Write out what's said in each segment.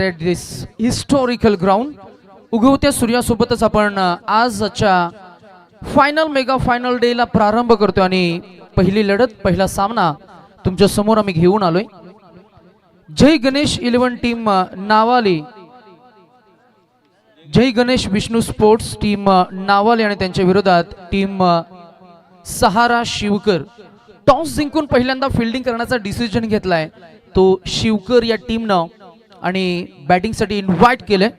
at this historical ground. उगवत्या सूर्यासोबतच आपण आजच्या फायनल मेगा फायनल डे ला प्रारंभ करतो आणि पहिली लढत पहिला सामना तुमच्या समोर आम्ही घेऊन आलोय. जय गणेश 11 टीम नावाली, जय गणेश विष्णू स्पोर्ट्स टीम नावाली आणि त्यांच्या विरोधात टीम सहारा शिवकर. टॉस जिंकून पहिल्यांदा फिल्डिंग करण्याचा डिसिजन घेतलाय तो शिवकर या टीमनं आणि बॅटिंगसाठी इन्व्हाइट केले.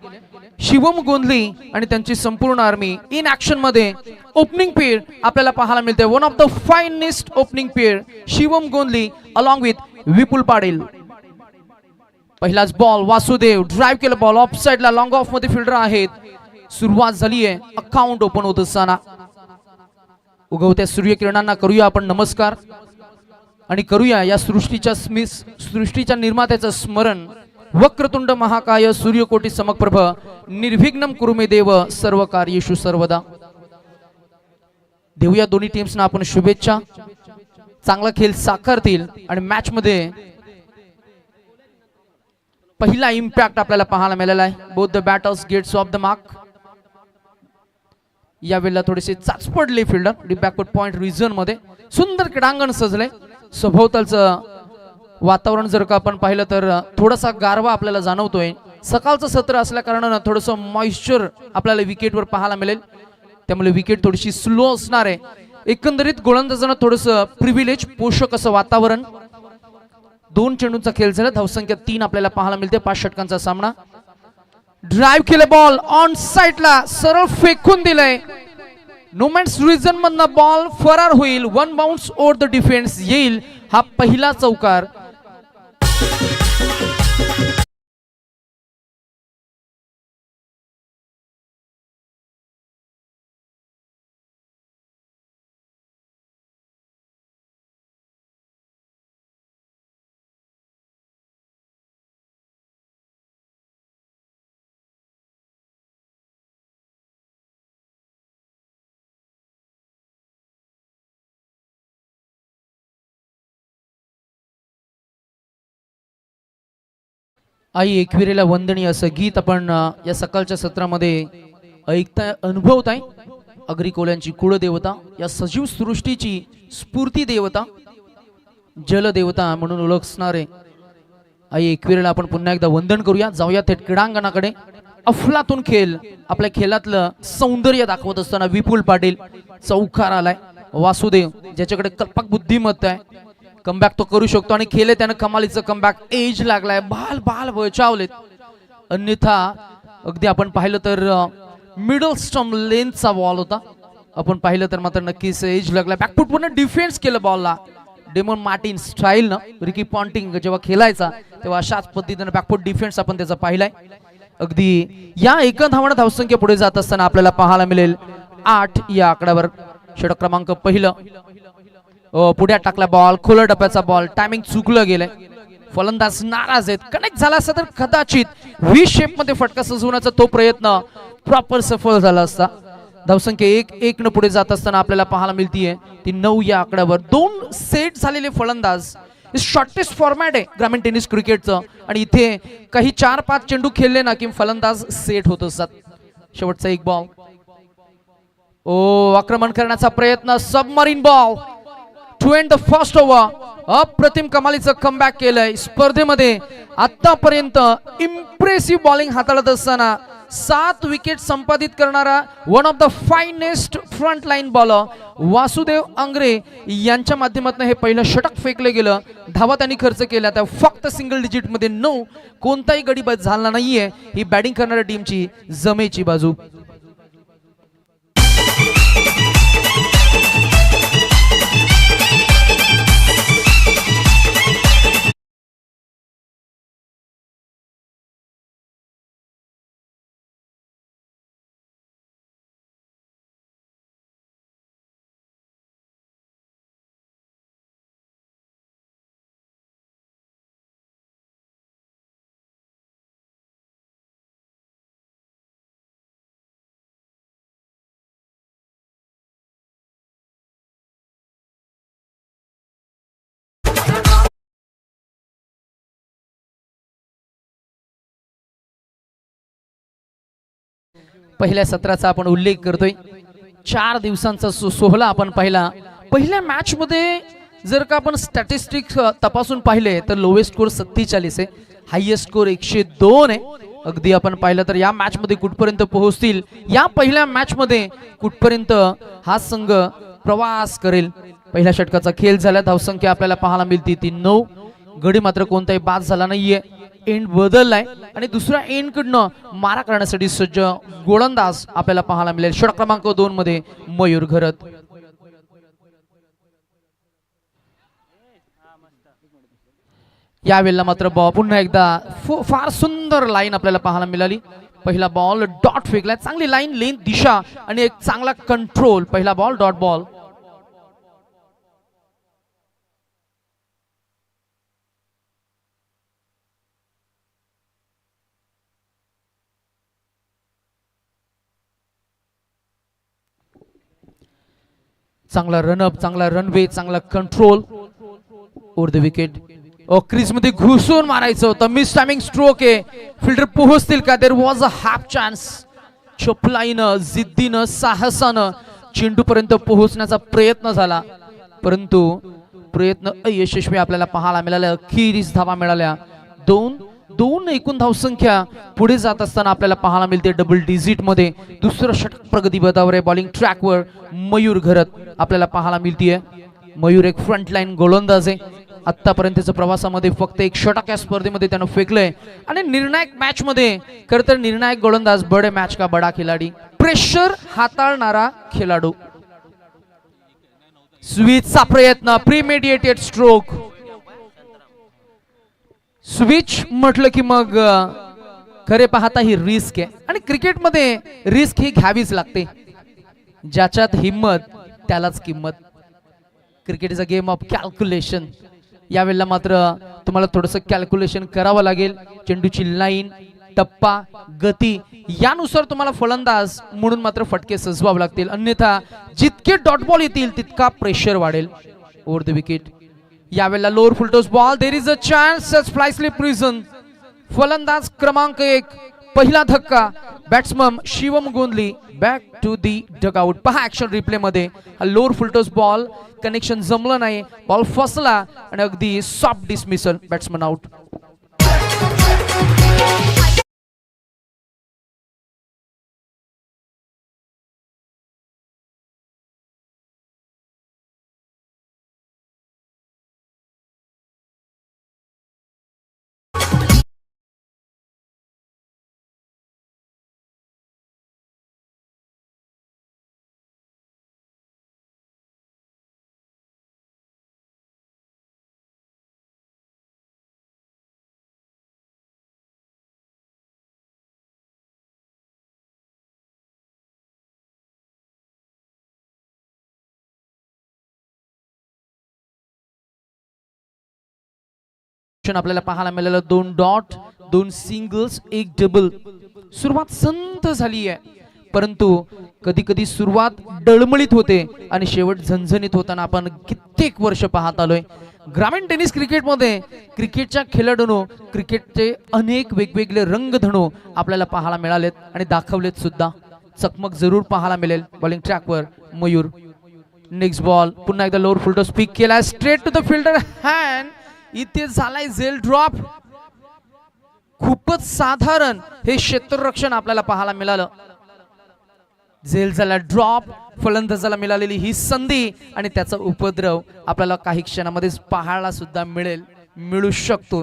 शिवम गोंधली आणि त्यांची संपूर्ण आर्मी इन ऍक्शन मध्ये ओपनिंग पेअर आपल्याला पाहायला मिळते. One of the finest opening pair Shivam Gondhali along with Vipul Patil. पहिलाच बॉल वासुदेव ड्राइव्ह केलं, बॉल ऑफ साइडला लॉंग ऑफ मध्ये फिल्डर आहेत. सुरुवात झाली आहे, अकाउंट ओपन होत असताना उगवत्या सूर्यकिरणांना करूया आपण नमस्कार आणि करूया या सृष्टीच्या निर्मात्याचं स्मरण. वक्रतुंड महाकाय सूर्यकोटी समप्रभ निर्विघ्नं कुरु मे देव सर्व कार्येषु सर्वदा. देऊया दोन्ही टीम्सना आपण शुभेच्छा, चांगला खेळ साकारतील आणि मॅच मध्ये पहिला इम्पॅक्ट आपल्याला पाहायला मिळाला आहे. Both the batters gets off the mark. यावेळेला थोडेसे चाच पडले फिल्डर बॅकवर्ड पॉइंट रिजन मध्ये. सुंदर क्रीडांगण सजले. सभोवतालचं वातावरण जर का आपण पाहिलं तर थोडासा गारवा आपल्याला जाणवतोय. सकाळचं सत्र असल्या कारणानं थोडंसं मॉइश्चर आपल्याला विकेटवर पाहायला मिळेल, त्यामुळे विकेट थोडीशी स्लो असणार आहे. एकंदरीत गोलंदाजांना थोडंसं प्रिव्हिलेज पोषक असं वातावरण. 2 चेंडूंचा खेळ झाला, धावसंख्या 3 आपल्याला पाहायला मिळते. 5 षटकांचा सामना. ड्राइव्ह केले, बॉल ऑन साइडला सरळ फेकून दिलंय. नोमॅन्स रिजन मधनं बॉल फरार होईल. 1 बाउन्स ओव्हर द डिफेन्स येईल. हा पहिला चौकार. आई एकविरेला वंदनी असं गीत आपण या सकाळच्या सत्रामध्ये ऐकताय, अनुभवताय. अग्रिकोल्यांची कुळदेवता, या सजीव सृष्टीची स्फूर्ती देवता, जलदेवता म्हणून ओळखणारे आई एकविरेला आपण पुन्हा एकदा वंदन करूया. जाऊया थेट क्रीडांगणाकडे. अफलातून खेळ, आपल्या खेळातलं सौंदर्य दाखवत असताना विपुल पाटील चौकार आलाय. वासुदेव ज्याच्याकडे कल्पक बुद्धिमत्ता आहे, कमबॅक तो करू शकतो आणि खेळ त्यानं कमालीचं कमबॅक. एज लागलाय, बाल बाल बचावलेत. अन्यथा अगदी आपण पाहिलं तर मिडल स्टंप लेंथचा बॉल होता. आपण पाहिलं तर मात्र नक्कीच एज लागलाय. बॅकफुट पूर्ण डिफेन्स केलं बॉलला. डेमन मार्टिन स्टाईल न रिकी पॉन्टिंग जेव्हा खेळायचा तेव्हा अशाच पद्धतीने बॅकफुट डिफेन्स आपण त्याचा पाहिलाय. अगदी या एका धावसंख्या पुढे जात असताना आपल्याला पाहायला मिळेल 8 या आकड्यावर. षटक क्रमांक पहिलं. पुढे टाकला बॉल, खुला डब्याचा बॉल. टायमिंग चुकलं गेलंय. फलंदाज नाराज आहेत. कनेक्ट झाला असता तर कदाचित व्ही शेप मध्ये फटका सजवण्याचा तो प्रयत्न प्रॉपर सफल झाला असता. धावसंख्या 1-1 न पुढे जात असताना आपल्याला पाहायला मिळतीये ती 9 या आकड्यावर. 2 सेट झालेले फलंदाज. शॉर्टेस्ट फॉर्मॅट आहे ग्रामीण टेनिस क्रिकेटचं आणि इथे काही 4-5 चेंडू खेळले ना की फलंदाज सेट होत असतात. शेवटचा एक बॉल. आक्रमण करण्याचा प्रयत्न. Submarine ball to end the first over. अप्रतिम कमालीचं कमबॅक केलंय. स्पर्धेमध्ये आतापर्यंत इम्प्रेसिव्ह बॉलिंग हाताळत असताना 7 विकेट संपादित करणारा one of the finest front line bowler Vasudev Angre यांच्या माध्यमातून हे पहिलं षटक फेकलं गेलं. धावा त्यांनी खर्च केल्या त्या फक्त सिंगल डिजिट मध्ये 9. कोणताही गडी बाद झाला नाहीये. ही बॅटिंग करणाऱ्या टीमची जमेची बाजू. पहिल्या सत्राचा आपण उल्लेख करतोय. 4 दिवसांचा सोहळा आपण पाहिला. पहिल्या मॅच मध्ये जर का आपण स्टॅटिस्टिक्स तपासून पाहिले तर लोवेस्ट स्कोर 47 आहे, हायेस्ट स्कोर 102 आहे. अगदी आपण पाहिलं तर या मॅच मध्ये कुठपर्यंत पोहोचतील, या पहिल्या मॅच मध्ये कुठपर्यंत हा संघ प्रवास करेल. पहिल्या षटकाचा खेळ झाला. धावसंख्या आपल्याला पाहायला मिळते ती 9. गडी मात्र कोणताही बाद झाला नाहीये. एंड बदललाय आणि दुसऱ्या एंड कडनं मारा करण्यासाठी सज्ज गोलंदाज आपल्याला पाहायला मिळेल. षटक क्रमांक 2 मध्ये मयूर घरत. यावेळेला मात्र बॉल पुन्हा एकदा फार सुंदर लाईन आपल्याला पाहायला मिळाली. पहिला बॉल डॉट फेकलाय. चांगली लाईन, लेन, दिशा आणि एक चांगला कंट्रोल. पहिला बॉल डॉट बॉल. चांगला रनअप, चांगला रनवे, चांगला control over the wicket. Crease मध्ये घुसून मारायचं होतं. मिस टायमिंग स्ट्रोक आहे. फिल्डर पोहोचतील का? There was a half chance. चपलाईनं, जिद्दीनं, साहसानं चेंडू पर्यंत पोहोचण्याचा प्रयत्न झाला, परंतु प्रयत्न अयशस्वी आपल्याला पाहायला मिळाला. अखेरीस धावा मिळाल्या. दोन एकूण धावसंख्या पुढे जात असताना आपल्याला पाहायला मिळते डबल डिजिट मध्ये. दुसरं षटक प्रगतीपथावर आहे. बॉलिंग ट्रॅकवर मयूर घरत आपल्याला पाहायला मिळतीये. मयूर एक फ्रंटलाईन गोलंदाज आहे. आतापर्यंतच्या प्रवासामध्ये फक्त एक षटक या स्पर्धेमध्ये त्यानं फेकलंय आणि निर्णायक मॅच मध्ये खरं तर निर्णायक गोलंदाज बडे मॅच का बडा खिलाडी, प्रेशर हाताळणारा खेळाडू. स्विचचा प्रयत्न, प्रीमेडिएटेड स्ट्रोक. स्विच म्हटलं की मग खरे पाहता ही रिस्क आहे आणि क्रिकेटमध्ये रिस्क ही घ्यावीच लागते. ज्याच्यात हिम्मत त्यालाच किंमत. Cricket is a game of calculation. यावेळेला मात्र तुम्हाला थोडंसं कॅल्क्युलेशन करावं लागेल. चेंडूची लाईन, टप्पा, गती यानुसार तुम्हाला फलंदाज म्हणून मात्र फटके सजवावे लागतील. अन्यथा जितके डॉट बॉल येतील तितका प्रेशर वाढेल. Over the wicket. यावेळेला lower full toss ball. There is a chance. फ्लायस्ली प्रिझन. फलंदाज क्रमांक 1. पहिला धक्का. Batsman Shivam Gondhali back to the dugout. पहा ऍक्शन रिप्ले मध्ये. लोअर फुलटॉस बॉल, कनेक्शन जमलं नाही, बॉल फसला आणि अगदी सॉफ्ट डिसमिसल. Batsman out. आपल्याला पाहायला मिळालं 2 डॉट, 2 सिंगल्स, 1 डबल. सुरुवात संत झाली आहे, परंतु कधी कधी सुरुवात डळमळीत होते आणि शेवट झणझणीत होताना आपण कित्येक वर्ष पाहत आलोय. ग्रामीण टेनिस क्रिकेटमध्ये क्रिकेटच्या खेळाडूंनो क्रिकेटचे अनेक वेगवेगळे रंगधणू आपल्याला पाहायला मिळालेत आणि दाखवलेत सुद्धा. चकमक जरूर पाहायला मिळेल. बॉलिंग ट्रॅकवर मयूर. Next ball. पुन्हा एकदा लोअर फुलटॉस पिक केला. Straight to the fielder hand. इथे झालाय झेल ड्रॉप. खूपच साधारण हे क्षेत्ररक्षण आपल्याला पाहायला मिळालं. झेल झाला ड्रॉप. फलंदाजाला मिळालेली ही संधी आणि त्याचा उपद्रव आपल्याला काही क्षणामध्ये पाहायला सुद्धा मिळू शकतो.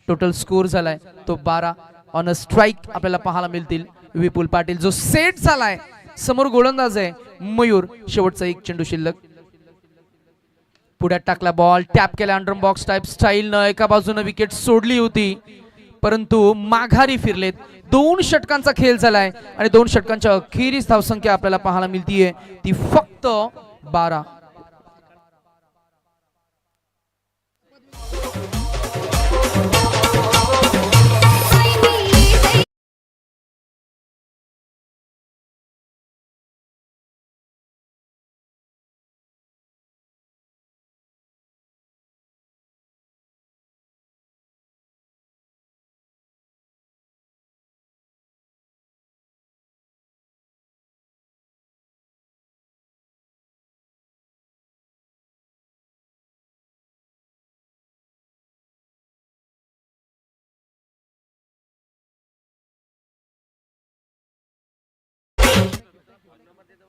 टोटल स्कोर झालाय तो 12. ऑन अ स्ट्राइक आपल्याला पाहायला मिळतील विपुल पाटील जो सेट झालाय. समोर गोलंदाज आहे मयूर. शेवटचा एक चेंडू शिल्लक. पुढ्यात टाकला बॉल. टॅप केला अंडर बॉक्स टाइप स्टाईलनं. एका बाजूने विकेट सोडली होती, परंतु माघारी फिरलेत. 2 षटकांचा खेळ झालाय आणि 2 षटकांच्या अखेरीस धावसंख्या आपल्याला पाहायला मिळतीये ती फक्त 12.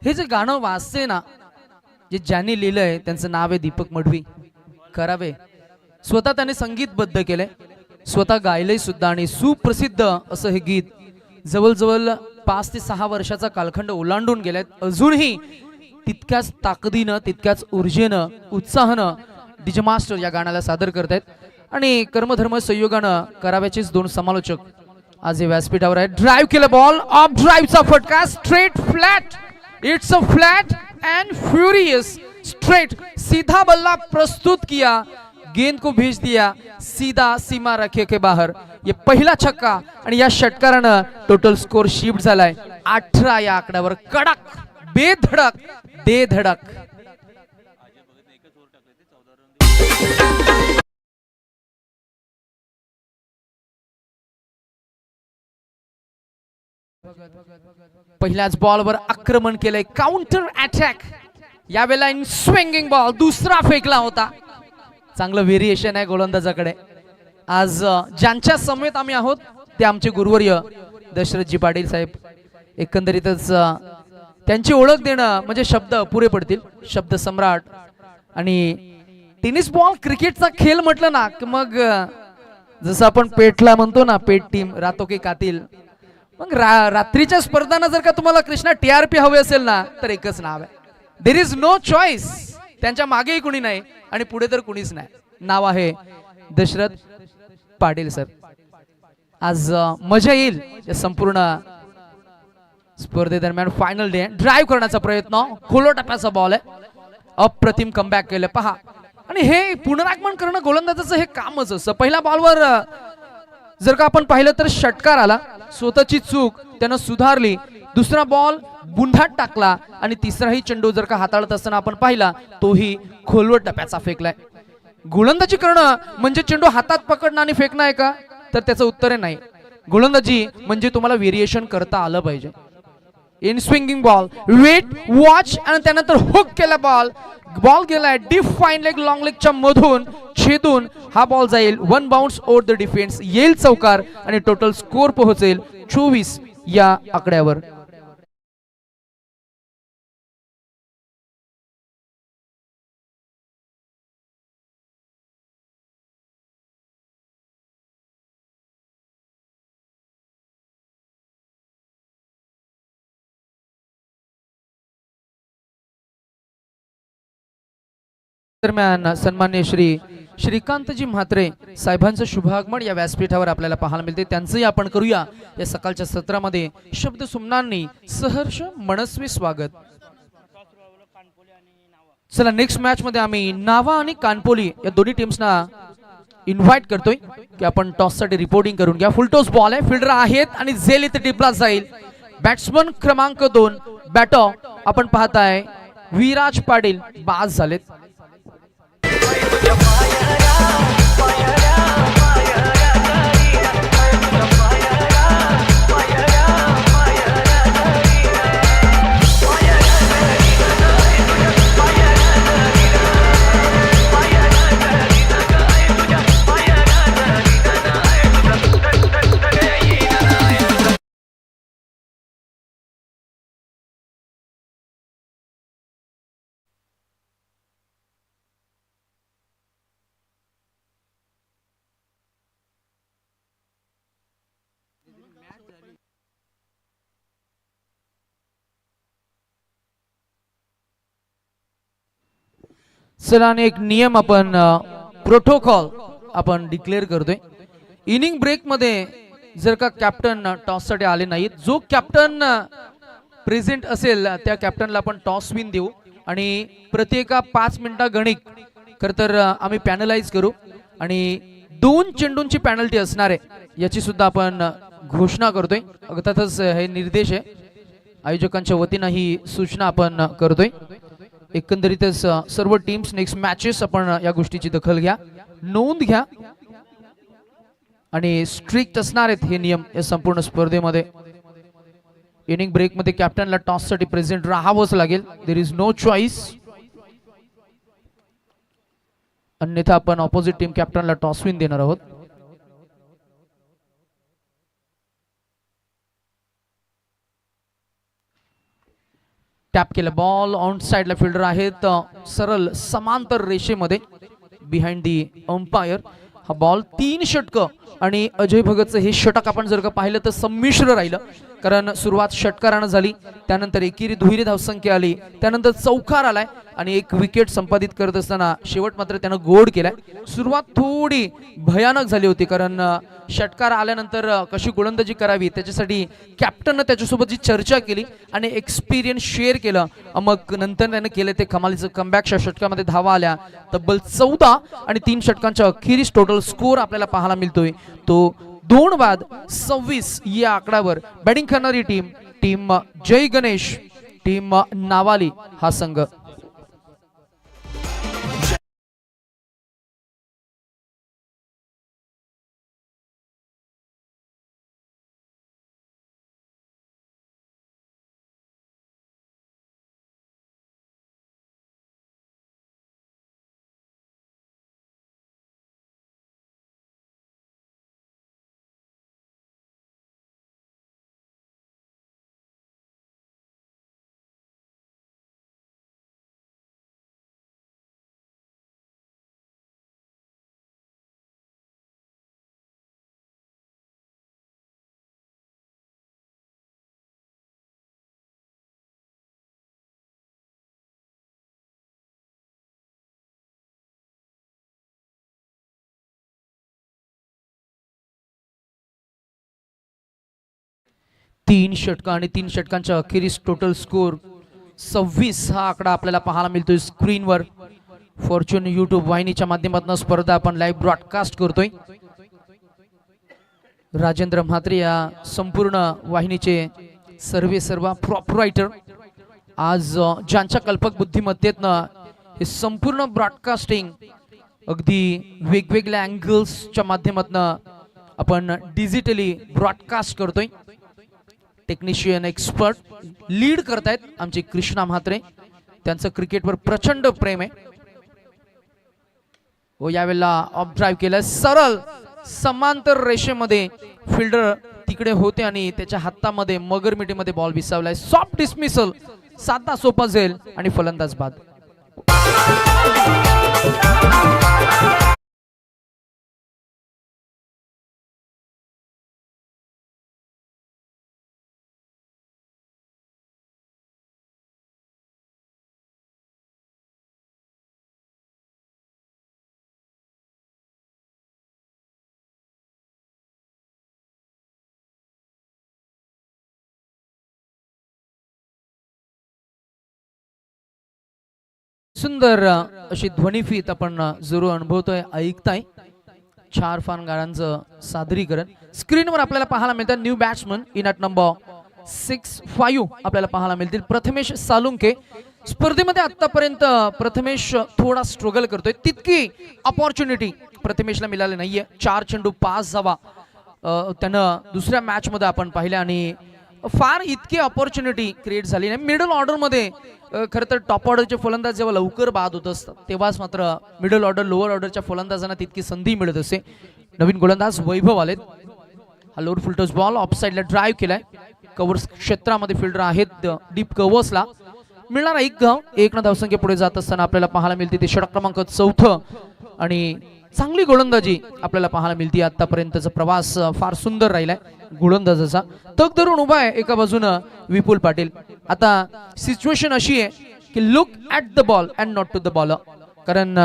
हे जे गाणं वाचते ना, जे ज्यांनी लिहिलंय त्यांचं नाव आहे दीपक मडवी करावे. स्वतः त्याने संगीतबद्ध केलंय, स्वतः गायलंय सुद्धा आणि सुप्रसिद्ध असं हे गीत जवळजवळ 5 ते 6 वर्षाचा कालखंड ओलांडून गेलाय. अजूनही तितक्याच ताकदीनं, तितक्याच ऊर्जेनं, उत्साहानं डीजे मास्टर या गाण्याला सादर करतायत. आणि कर्मधर्म संयोगानं कराव्याचेच 2 समालोचक आज हे व्यासपीठावर आहेत. ड्राइव्ह केलं बॉल, ऑफ ड्राइव्हचा फटका, straight flat, it's a flat end furious straight, सीधा बल्ला प्रस्तुत किया, गेंद को भेज दिया सीधा सीमा रखे के बाहर. ये पहिला छक्का आणि या षटकारानं टोटल स्कोर शिफ्ट झालाय 18 या आकड्यावर. कडक, बेधडक, दे धडक. पहिल्याच बॉलवर आक्रमण केलंय, काउंटर अटॅक. यावेळेला इन स्विंगिंग बॉल दुसरा फेकला होता. चांगलं व्हेरिएशन आहे गोलंदाजाकडे. आज ज्यांच्या समेत आम्ही आहोत ते आमचे गुरुवर्य दशरथजी पाटील साहेब. एकंदरीतच त्यांची ओळख देणं म्हणजे शब्द पुरे पडतील, शब्द सम्राट. आणि टेनिस बॉल क्रिकेटचा खेळ म्हटलं ना की मग जसं आपण पेटला म्हणतो ना, पेट टीम रातो के कातील. मग रात्रीच्या स्पर्धांना जर का तुम्हाला कृष्णा TRP हवे असेल ना तर एकच नाव आहे, देर इज नो चॉईस. त्यांच्या मागेही कुणी नाही आणि पुढे तर कुणीच नाही. नाव आहे दशरथ पाटील सर. आज मजा येईल या संपूर्ण स्पर्धेदरम्यान. फायनल डे, ड्राइव्ह करण्याचा प्रयत्न, खोलो टप्प्याचा बॉल आहे, अप्रतिम कमबॅक केलं पहा. आणि हे पुनरागमन करणं गोलंदाजाचं हे कामच असतं. पहिल्या बॉलवर जर का आपण पाहिलं तर षटकार आला, स्वतःची चूक त्यानं सुधारली. दुसरा बॉल बुंडात टाकला आणि तिसराही चेंडू जर का हाताळत असताना आपण पाहिला तोही खोलवर टप्प्याचा फेकलाय. गोलंदाजी करणं म्हणजे चेंडू हातात पकडणं आणि फेकणं आहे का, तर त्याचं उत्तर आहे नाही. गोलंदाजी म्हणजे तुम्हाला व्हेरिएशन करता आलं पाहिजे. In swinging ball, wait, watch आणि त्यानंतर हुक केला बॉल. बॉल गेलाय डीप फाईन लेग, लॉंग लेगच्या मधून छेदून हा बॉल जाईल 1 बाउंस ओव्हर द डिफेन्स, येईल चौकार आणि टोटल स्कोर पोहोचेल 24 या आकड्यावर. दरम्यान सन्मान्य श्री श्रीकांतजी म्हात्रे साहेबांचं शुभागमन या व्यासपीठावर आपल्याला पाहायला मिळते. त्यांचंही आपण करूया या सकाळच्या सत्रामध्ये शब्द सुमनांनी सहर्ष मनस्वी स्वागत. चला नेक्स्ट मॅच मध्ये आम्ही नावा आणि कानपोली या दोन्ही टीम्सना इन्व्हाइट करतोय की आपण टॉस साठी रिपोर्टिंग करून घ्या. फुल टॉस बॉल आहे, फिल्डर आहेत आणि झेल इथे टिपला जाईल. बॅट्समन क्रमांक 2 बॅटो आपण पाहताय विराज पाटील बाद झालेत. चला एक नियम आपण प्रोटोकॉल आपण डिक्लेअर करतोय. इनिंग ब्रेक मध्ये जर का कॅप्टन टॉस साठी आले नाहीत, जो कॅप्टन प्रेझेंट असेल त्या कॅप्टनला आपण टॉस विन देऊ आणि प्रत्येका 5 मिनिटा गणिक खरं तर आम्ही पॅनलाइज करू आणि 2 चेंडूंची पेनल्टी असणार आहे याची सुद्धा आपण घोषणा करतोय. अर्थातच हे निर्देश आहे, आयोजकांच्या वतीनं ही सूचना आपण करतोय. एकंदरीतच सर्व टीम्स नेक्स्ट मॅचेस आपण या गोष्टीची दखल घ्या, नोंद घ्या आणि स्ट्रिक्ट असणार आहेत हे नियम या संपूर्ण स्पर्धेमध्ये. इनिंग ब्रेक मध्ये कॅप्टनला टॉस साठी प्रेझेंट राहावंच लागेल, देर इज नो चॉईस. अन्यथा आपण ऑपोजिट टीम कॅप्टनला टॉस विन देणार आहोत. टॅप केला बॉल ऑन साइडला फिल्डर आहेत सरळ समांतर रेषेमध्ये बिहाइंड दी अंपायर. हा बॉल 3 षटक आणि अजय भगतचं हे षटक आपण जर का पाहिलं तर संमिश्र राहिलं, कारण सुरुवात षटकारानं झाली, त्यानंतर एकेरी दुहेरी धावसंख्या आली, त्यानंतर चौकार आलाय आणि एक विकेट संपादित करत असताना शेवट मात्र त्यानं गोड केलाय. सुरुवात थोडी भयानक झाली होती, कारण षटकार आल्यानंतर कशी गोलंदाजी करावी त्याच्यासाठी कॅप्टननं त्याच्यासोबत जी चर्चा केली आणि एक्सपिरियन्स शेअर केलं, मग नंतर त्यानं केलं ते कमालीचं कमबॅक. षटकामध्ये धावा आल्या तब्बल 14 आणि 3 षटकांच्या अखेरीस टोटल स्कोर आपल्याला पाहायला मिळतोय तो 2 बाद 26 या आकड्यावर. बॅटिंग करणारी टीम जय गणेश, टीम नावाली हा संघ. तीन षटक आणि 3 षटकांच्या अखेरीस टोटल स्कोर 26 हा आकडा आपल्याला पाहायला मिळतोय स्क्रीनवर. फॉर्च्यून यूट्यूब वाहिनीच्या माध्यमातून स्पर्धा आपण लाईव्ह ब्रॉडकास्ट करतोय. राजेंद्र म्हात्रे या संपूर्ण वाहिनीचे सर्व प्रॉपरायटर आज ज्यांच्या कल्पक बुद्धिमत्तेतनं हे संपूर्ण ब्रॉडकास्टिंग अगदी वेगवेगळ्या अँगल्सच्या माध्यमातून आपण डिजिटली ब्रॉडकास्ट करतोय. टेक्निशियन एक्सपर्ट लीड करतायत आमचे कृष्णा म्हात्रे, त्यांचं क्रिकेटवर प्रचंड प्रेम आहे. व यावेळेला ऑफ ड्राईव्ह केलं सरळ समांतर रेषेमध्ये फिल्डर तिकडे होते आणि त्याच्या हातामध्ये मगरमिटीमध्ये बॉल विसावलाय. सॉफ्ट डिसमिसल, साधा सोपा झेल आणि फलंदाज बाद. सुंदर अशी ध्वनिफीत आपण जरूर अनुभवतोय, ऐकताय. 4 फलंदाजांचं सादरीकरण स्क्रीनवर आपल्याला पाहायला मिळतं. New batsman in at number 6-5 आपल्याला पाहायला मिळतील. प्रथमेश सालुंके स्पर्धेमध्ये आतापर्यंत प्रथमेश थोडा स्ट्रगल करतोय, तितकी अपॉर्च्युनिटी प्रथमेशला मिळाली नाहीये. 4 चेंडू 5 धावा त्यानं दुसऱ्या मॅच मध्ये आपण पाहिल्या आणि फार इतकी अपॉर्च्युनिटी क्रिएट झाली नाही. मिडल ऑर्डर मध्ये खरं तर टॉप ऑर्डरचे फलंदाज जेव्हा लवकर बाद होत असतात तेव्हाच मात्र मिडल ऑर्डर लोअर ऑर्डरच्या फलंदाजांना तितकी संधी मिळत असते. नवीन गोलंदाज वैभव आलेत. हा लोअर फुलटॉस बॉल ऑफ साइडला ड्राईव्ह केलाय. कव्हर्स क्षेत्रामध्ये फिल्डर आहेत डीप कव्हर्सला. मिळणार एक धाव. 1 धावसंख्या पुढे जात असताना आपल्याला पाहायला मिळते ते षटक क्रमांक 4 आणि चांगली गोलंदाजी आपल्याला पाहायला मिळते. आतापर्यंतचा प्रवास फार सुंदर राहिलाय गोलंदाजाचा. तग धरून उभा आहे एका बाजूनं विपुल पाटील. आता सिच्युएशन अशी आहे की look at the ball and not to the bowler, कारण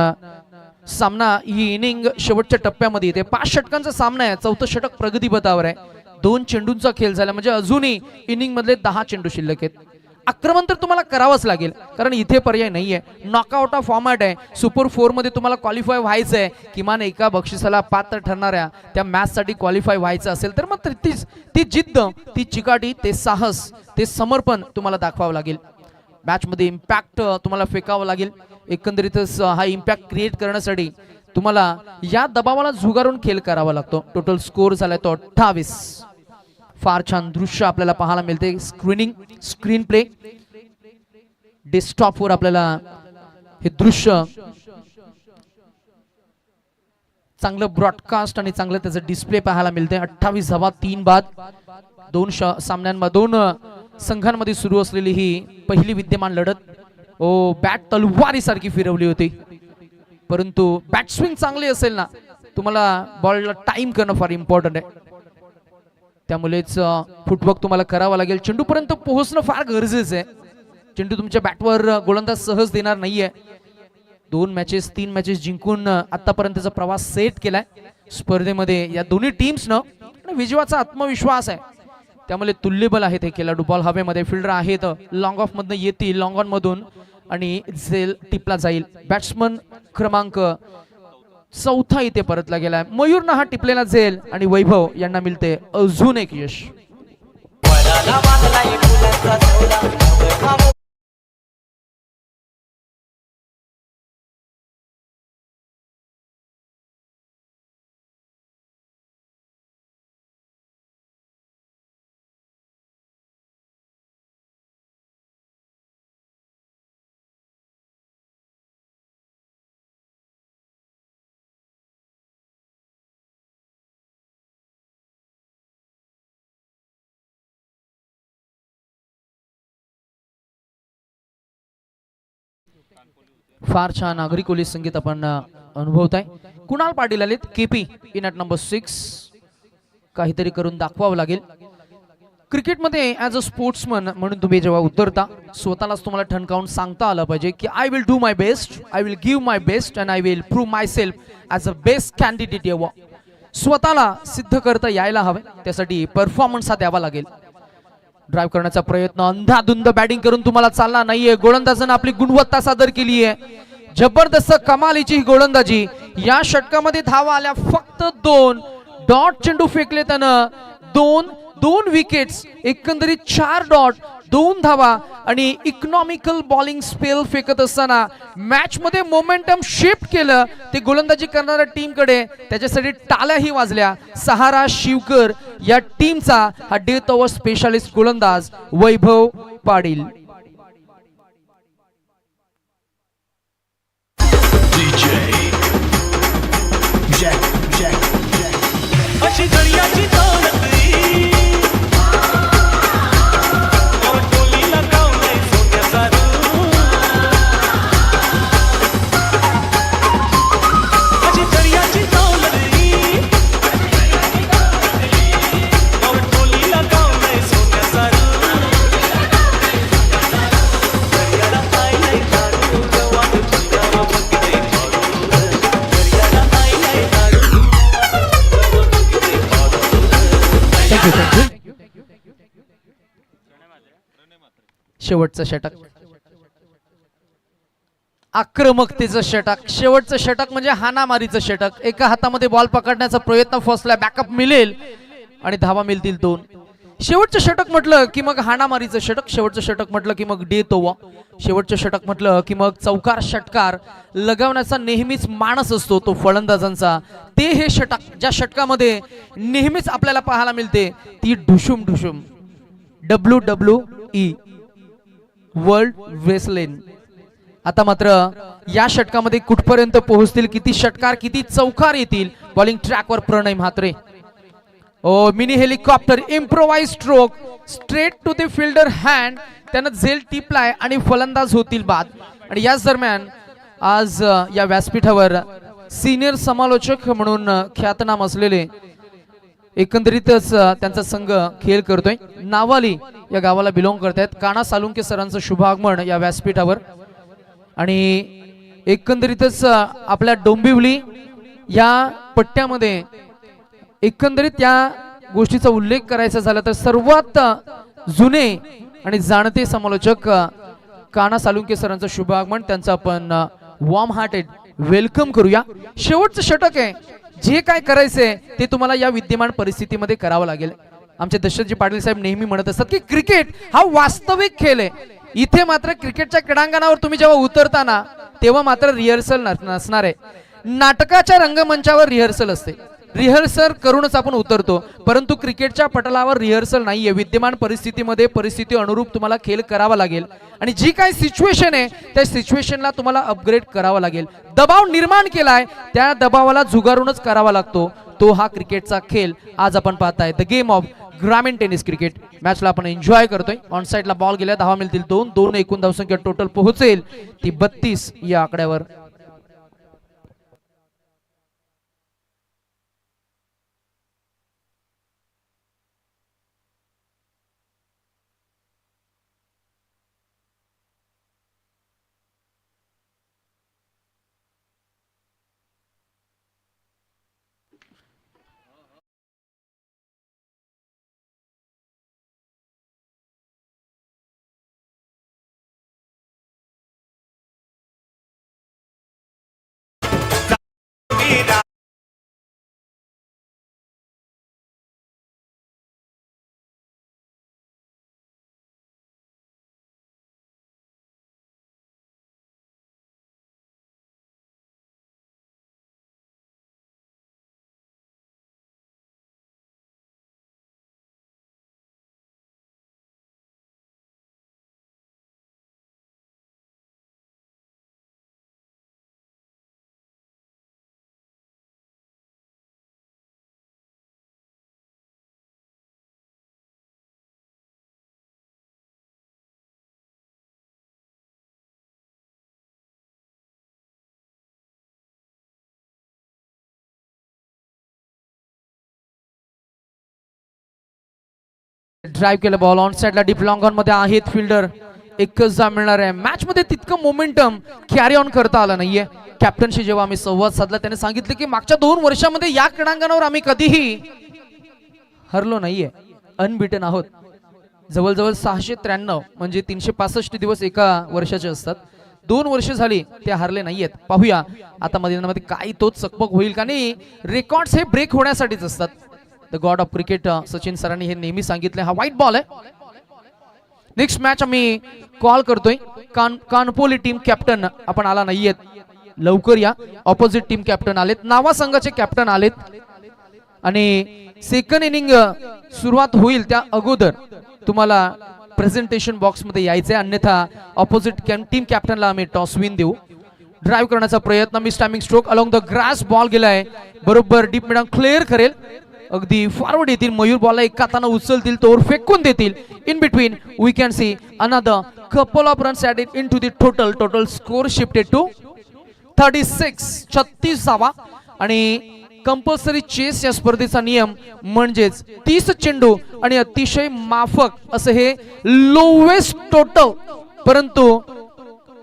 सामना ही इनिंग शेवटच्या टप्प्यामध्ये येते. 5 षटकांचा सामना आहे. 4थं षटक प्रगतीपथावर आहे. 2 चेंडूंचा खेळ झाला म्हणजे अजूनही इनिंग मधले 10 चेंडू शिल्लक आहेत. आक्रमण तर तुम्हाला करावंच लागेल, कारण इथे पर्याय नाहीये. नॉकआउट ऑफ फॉर्मॅट आहे. सुपर 4 मध्ये तुम्हाला क्वालिफाय व्हायचं आहे. किमान एका बक्षिसाला पात्र ठरणाऱ्या त्या मॅच साठी क्वालिफाय व्हायचं असेल तर मग ती जिद्द, ती चिकाटी, ते साहस, ते समर्पण तुम्हाला दाखवावं लागेल. मॅच मध्ये इम्पॅक्ट तुम्हाला फेकावं लागेल. एकंदरीतच हा इम्पॅक्ट क्रिएट करण्यासाठी तुम्हाला या दबावाला झुगारून खेळ करावा लागतो. टोटल स्कोर झालाय तो 28. फार छान दृश्य आपल्याला पाहायला मिळते. स्क्रीन प्ले डेस्कटॉपवर आपल्याला हे दृश्य चांगलं ब्रॉडकास्ट आणि चांगलं त्याचं डिस्प्ले पाहायला मिळते. 28 धावा 3 बाद 2 सामन्यांमध्ये 2 संघांमध्ये सुरू असलेली ही पहिली विद्यमान लढत. बॅट तलवारीसारखी फिरवली होती, परंतु बॅट स्विंग चांगली असेल ना, तुम्हाला बॉलला टाइम करणं फार इम्पॉर्टंट आहे. त्यामुळेच फुटवर्क तुम्हाला करावा लागेल. चेंडूपर्यंत पोहोचणं फार गरजेचं आहे. चेंडू तुमच्या बॅटवर गोलंदाज सहज देणार नाहीये. 3 मॅचेस जिंकून आतापर्यंतचा प्रवास सेट केलाय स्पर्धेमध्ये या दोन्ही टीम्सनं. विजयाचा आत्मविश्वास आहे, त्यामुळे तुल्यबल आहेत हे खेळाडू. बॉल हवेमध्ये, फिल्डर आहेत, लॉंग ऑफ मधून येतील, लॉंग ऑन मधून आणि झेल टिपला जाईल. बॅट्समन क्रमांक 4 इथे परतला गेलाय. मयूरनं हा टिपलेला झेल आणि वैभव यांना मिळते अजून एक यश. फार छान नागरी कोली संगीत आपण अनुभवताय. कुणाल पाटील आलेत, केपी इन ॲट नंबर 6. काहीतरी करून दाखवावं लागेल. क्रिकेटमध्ये ॲज अ स्पोर्ट्समन म्हणून तुम्ही जेव्हा उतरता, स्वतःलाच तुम्हाला ठणकावून सांगता आलं पाहिजे की I will do my best, I will give my best and I will prove myself as a best candidate. एव्हा स्वतःला सिद्ध करता यायला हवं, त्यासाठी परफॉर्मन्स हा द्यावा लागेल. ड्राइव्ह करण्याचा प्रयत्न, अंधाधुंद बॅटिंग करून तुम्हाला चालणार नाहीये. गोलंदाजांना आपली गुणवत्ता सादर केली आहे. जबरदस्त कमालीची ही गोलंदाजी. या षटकामध्ये धावा आल्या फक्त 2. डॉट चेंडू फेकले त्यानं. 2 विकेट्स, एकंदरीत 4 डॉट, 2 धावा आणि इकॉनॉमिकल बॉलिंग स्पेल फेकत असताना मॅच मध्ये मोमेंटम शिफ्ट केलं ते गोलंदाजी करणाऱ्या टीमकडे. त्याच्यासाठी टाळ्याही वाजल्या. सहारा शिवकर या टीमचा हा डेथ ओव्हर स्पेशालिस्ट गोलंदाज वैभव पाटील. शेवटचं षटक, आक्रमकतेचं षटक. शेवटचं षटक म्हणजे हाणामारीचं षटक. एका हातामध्ये बॉल पकडण्याचा प्रयत्न फसला, बॅकअप मिळेल आणि धावा मिळतील 2. शेवटचं षटक म्हटलं की मग हाणामारीचं षटक, शेवटचं षटक म्हटलं की मग डेथ ओव्हर, शेवटचं षटक म्हटलं की मग चौकार षटकार लगावण्याचा नेहमीच मानस असतो तो फलंदाजांचा. ते हे षटक ज्या षटकामध्ये नेहमीच आपल्याला पाहायला मिळते ती ढुशुम ढुशुम WWE वर्ल्ड रेसलिंग. आता मात्र या षटकामध्ये कुठपर्यंत पोहोचतील, किती षटकार, किती चौकार येतील. बॉलिंग ट्रॅकवर Pranay Mhatre. Mini helicopter improvise stroke straight to the fielder hand. त्यानं झेल टिपलाय आणि फलंदाज होतील बाद. आणि याच दरम्यान आज या व्यासपीठावर सिनियर समालोचक म्हणून ख्यातनाम असलेले, एकंदरीतच त्यांचा संघ खेळ करतोय, नावाली या गावाला बिलॉंग करतायत, काना सालुंके सरांचं शुभ आगमन या व्यासपीठावर. आणि एकंदरीतच आपल्या डोंबिवली या पट्ट्यामध्ये एकंदरीत या गोष्टीचा उल्लेख करायचा झाला तर सर्वात जुने आणि जाणते समालोचक काना सालुंके सरांचं शुभ आगमन. त्यांचं आपण वॉर्म हार्टेड वेलकम करूया. शेवटचं षटक आहे, जे काय करायचंय ते तुम्हाला या विद्यमान परिस्थितीमध्ये करावं लागेल. आमचे दशरथजी पाटील साहेब नेहमी म्हणत असतात की क्रिकेट हा वास्तविक खेळ आहे. इथे मात्र क्रिकेटच्या क्रीडांगणावर तुम्ही जेव्हा उतरताना तेव्हा मात्र रिहर्सल नसणार आहे. नाटकाच्या रंगमंचावर रिहर्सल असते, रिहर्सल करूनच आपण उतरतो, परंतु क्रिकेटच्या पटलावर रिहर्सल नाहीये. विद्यमान परिस्थितीमध्ये परिस्थिती अनुरूप तुम्हाला खेळ करावा लागेल आणि जी काही सिच्युएशन आहे त्या सिच्युएशनला तुम्हाला अपग्रेड करावा लागेल. दबाव निर्माण केलाय, त्या दबावाला झुगारूनच करावा लागतो. तो हा क्रिकेटचा खेळ आज आपण पाहताय. द गेम ऑफ ग्रामीण टेनिस क्रिकेट मॅचला आपण एन्जॉय करतोय. ऑन साइडला बॉल गेला, धावा मिळतील 2 एकूण धावसंख्या टोटल पोहोचेल ती 32 या आकड्यावर. ड्राइव्ह केलं बॉल ऑन साइडला डीप लॉंग ऑन मध्ये आहेत फिल्डर. एकच जा मिळणार आहे. मॅच मध्ये तितकं मोमेंटम कॅरी ऑन करता आलं नाहीये. कॅप्टनशी जेव्हा आम्ही संवाद साधला त्याने सांगितलं की मागच्या 2 वर्षामध्ये या क्रीडांगणावर आम्ही कधीही हरलो नाहीये, अनबिटन आहोत. जवळजवळ 693 म्हणजे 365 दिवस एका वर्षाचे असतात. 2 वर्ष झाली ते हारले नाहीयेत. पाहूया आता मैदानामध्ये काय तोच चकमक होईल का नाही. रेकॉर्ड्स हे ब्रेक होण्यासाठीच असतात. The God of cricket Sachin सरांनी हे नेहमी सांगितले. हा व्हाईट बॉल आहे. नेक्स्ट मॅच आम्ही कॉल करतोय. कानपोली टीम कॅप्टन आपण आला नाहीयेत, लवकर या. ऑपोजिट टीम कॅप्टन आलेत, नावा संघाचे कॅप्टन आलेत आणि सेकंड इनिंग सुरुवात होईल त्या अगोदर तुम्हाला प्रेझेंटेशन बॉक्स मध्ये यायचंय, अन्यथा ऑपोजिट टीम कॅप्टनला आम्ही टॉस विन देऊ. ड्राइव्ह करण्याचा प्रयत्न, miss timing stroke along the grass, ball गेलाय बरोबर डीप मिडम, क्लिअर करेल. अगदी फॉरवर्ड येतील, मयूर बॉलला एका हाताने उचलतील, तोवर फेकून देतील. In between we can see another couple of runs added into the total score shifted to 36. 36 आणि कंपल्सरी चेस या स्पर्धेचा नियम म्हणजेच 30 चेंडू आणि अतिशय माफक असं हे लोवेस्ट टोटल. परंतु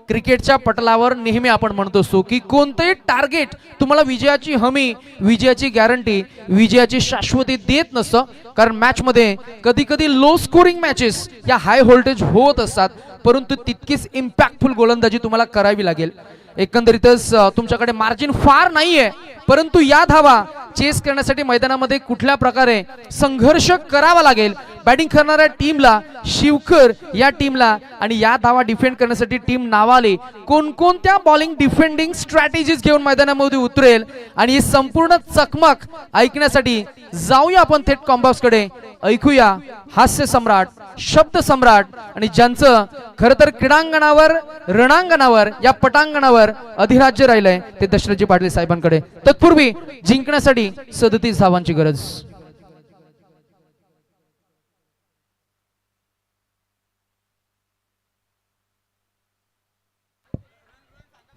क्रिकेटच्या पटलावर नेहमी आपण म्हणतो असतो की कोणतेही टार्गेट तुम्हाला विजयाची हमी, विजयाची गॅरंटी, विजयाची शाश्वती देत नसतं. कारण मॅच मध्ये कधी कधी लो स्कोरिंग मॅचेस या हाय व्होल्टेज होत असतात, परंतु तितकीच इम्पॅक्टफुल गोलंदाजी तुम्हाला करावी लागेल. एकंदरीतच तुमच्याकडे मार्जिन फार नाहीये, परंतु या धावा चेस करण्यासाठी मैदानामध्ये कुठल्या प्रकारे संघर्ष करावा लागेल. बॅटिंग करणाऱ्या टीमला, शिवकर या टीमला, आणि या धावा डिफेंड करण्यासाठी टीम नावाले कोणकोणत्या बॉलिंग डिफेंडिंग स्ट्रॅटेजीज घेऊन मैदानामध्ये उतरेल आणि ही संपूर्ण चकमक ऐकण्यासाठी जाऊया आपण थेट कॉम्बॉक्स कडे. ऐकूया हास्य सम्राट, शब्द सम्राट आणि ज्यांचं खरं तर क्रीडांगणावर, रणांगणावर, या पटांगणावर अधिराज्य राहिलंय ते दशरथजी पाटील साहेबांकडे. तत्पूर्वी जिंकण्यासाठी 37 धावांची गरज.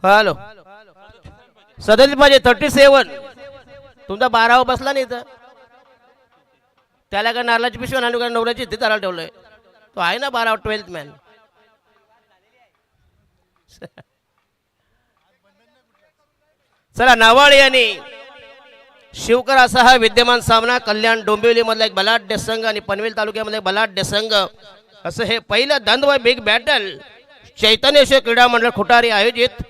हॅलो 37 माझे 37. तुमचा 12 बसला नाही तर त्याला काय नारळाची पिशवी आणू का नवऱ्याची इथे तारा ठेवलंय. तो आहे ना 12 12th मॅन. चला नावाळे आणि शिवकर असा हा विद्यमान सामना. कल्याण डोंबिवली मधला एक बलाढ्य संघ आणि पनवेल तालुक्यामधला बलाढ्य संघ असं हे पहिलं द्वंद्व बिग बॅटल चैतन्य क्रीडा मंडळ खुटारी आयोजित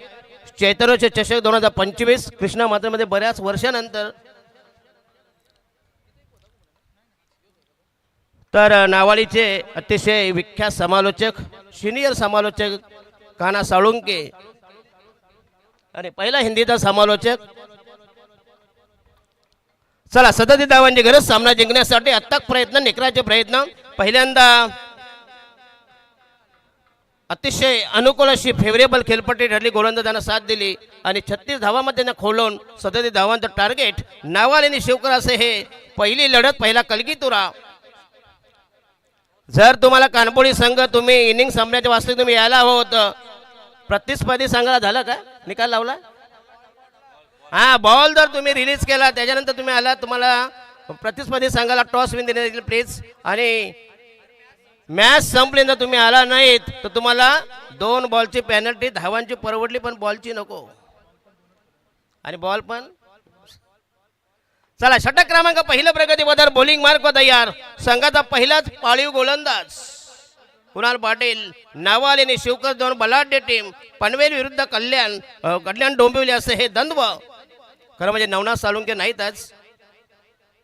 चैतन्य चषक 2025 कृष्णा मातेमध्ये बऱ्याच वर्षानंतर. तर नावाळीचे अतिशय विख्यात समालोचक, सिनियर समालोचक काना साळुंके आणि पहिला हिंदीचा समालोचक. चला 37 धावांची गरज सामना जिंकण्यासाठी. अथक प्रयत्न, निकराचे प्रयत्न. पहिल्यांदा अतिशय अनुकूल अशी फेवरेबल खेळपट्टी ठरली, गोलंदाजांना साथ दिली आणि 36 धावांमध्ये त्यांना खोलून 37 धावांचं टार्गेट. नावाल आणि शिवकर असे हे पहिली लढत, पहिला कलगीतुरा. जर तुम्हाला कानपुडी संघ तुम्ही इनिंग संपण्याच्या वाजता तुम्ही यायला हवं होतं. प्रतिस्पर्धी संघाला झालं का निकाल लावला? हा, बॉल जर तुम्ही रिलीज केला त्याच्यानंतर तुम्ही आला, तुम्हाला प्रतिस्पर्धी संघाला टॉस विन देण्यात येईल प्लीज. आणि मॅच संपल्यानंतर तुम्ही आला नाहीत तर तुम्हाला 2 बॉलची पेनल्टी. धावांची परवडली पण बॉलची नको, आणि बॉल पण. चला, षटक क्रमांक पहिलं प्रगती पदार बॉलिंग मार्क तयार. संघाचा पहिलाच पाळीव गोलंदाज कुणाल पाटील. नावाल आणि शिवकर 2 बलाढ्य टीम. पनवेल विरुद्ध कल्याण डोंबिवली असे हे द्वंद्व. खरं म्हणजे नवनाथ साळुंके नाहीतच,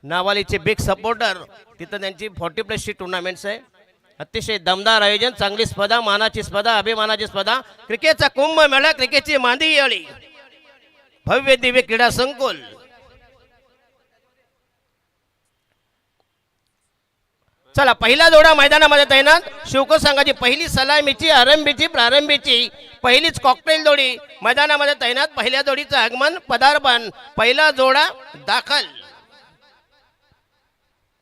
नावालीचे बिग सपोर्टर. तिथं त्यांची 40+ टुर्नामेंट्स आहे. अतिशय दमदार आयोजन, चांगली स्पर्धा, मानाची स्पर्धा, अभिमानाची स्पर्धा. क्रिकेटचा कुंभ मेळा, क्रिकेटची मांदी अळी, भव्य दिव्य क्रीडा संकुल. चला, पहिला जोडा मैदानामध्ये तैनात. शिवकर संघाची पहिली सलामीची प्रारंभीची पहिलीच कॉकटेल जोडी मैदानामध्ये तैनात. पहिल्या जोडीचं आगमन, पदार्पण, पहिला जोडा दाखल.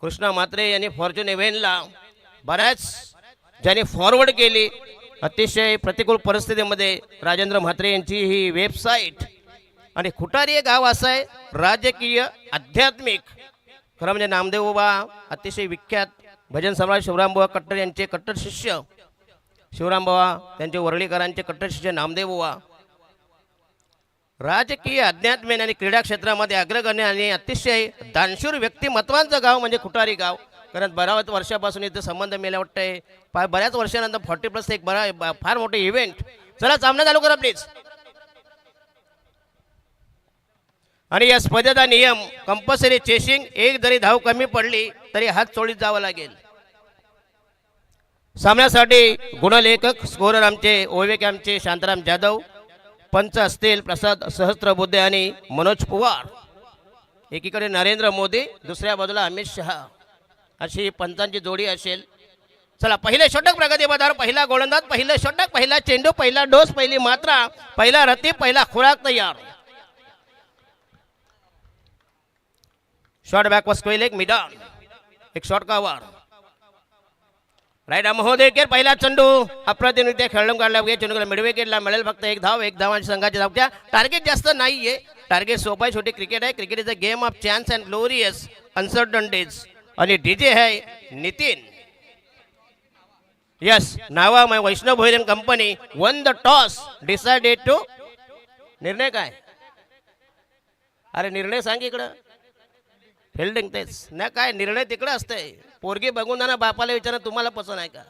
कृष्णा म्हात्रे यांनी फॉर्च्यून इव्हेंटला बऱ्याच ज्यांनी फॉरवर्ड केली. अतिशय प्रतिकूल परिस्थितीमध्ये राजेंद्र म्हात्रे यांची ही वेबसाईट. आणि खुटारी हे गाव असं आहे राजकीय आध्यात्मिक. खरं म्हणजे नामदेव बाबा अतिशय विख्यात भजन सम्राट शिवरामबाबा कट्टर यांचे कट्टर शिष्य. शिवरामबाबा त्यांचे वरळीकरांचे कट्टर शिष्य नामदेव बाबा. राजकीय अध्यात्मिक आणि क्रीडा क्षेत्रामध्ये अग्रगण्य आणि अतिशय दानशूर व्यक्तिमत्वांचं गाव म्हणजे खुटारी गाव. कारण बऱ्याच वर्षापासून इथं संबंध मेला वाटतंय. बऱ्याच वर्षानंतर 40+ एक फार मोठे इव्हेंट. चला, सामना चालू करा प्लीज. आणि या स्पर्धेचा नियम कंपल्सरी चेसिंग. एक जरी धाव कमी पडली तरी हात चोळीत जावं लागेल. सामन्यासाठी गुणलेखक स्कोरर आमचे ओवेके आमचे शांताराम जाधव. पंच असतील प्रसाद सहस्त्रबुद्धे आणि मनोज पवार. एकीकडे नरेंद्र मोदी, दुसऱ्या बाजूला अमित शहा. अशी पंचांची जोडी असेल. चला, पहिले षटक प्रगती पदार. पहिला गोलंदाज, पहिलं षटक, पहिला चेंडू, पहिला डोस, पहिली मात्रा, पहिला रती, पहिला खुराक तयार. शॉर्ट बॅक स्क्वेल एक मिडॉन, एक शॉर्ट कव्हर. राईट महोदय केर. पहिला चेंडू अप्रतिमरित्या खेळून काढला. चेंडूला मिडवे केला, मिळेल फक्त एक धाव. एक धावांची संघाची धावत्या. टार्गेट जास्त नाहीये. टार्गेट सोपा आहे. छोटी क्रिकेट आहे. Cricket is a game of chance and glorious uncertainties. आणि डीजे आहे नितीन. यस, नावा मै Vaishnav Bhojan company won the toss decided to. निर्णय काय? अरे निर्णय सांग इकडं. फिल्डिंग तेच ना, काय निर्णय तिकडे असते. पोरगी बघून ना बापाला विचारा तुम्हाला पसंत आहे का.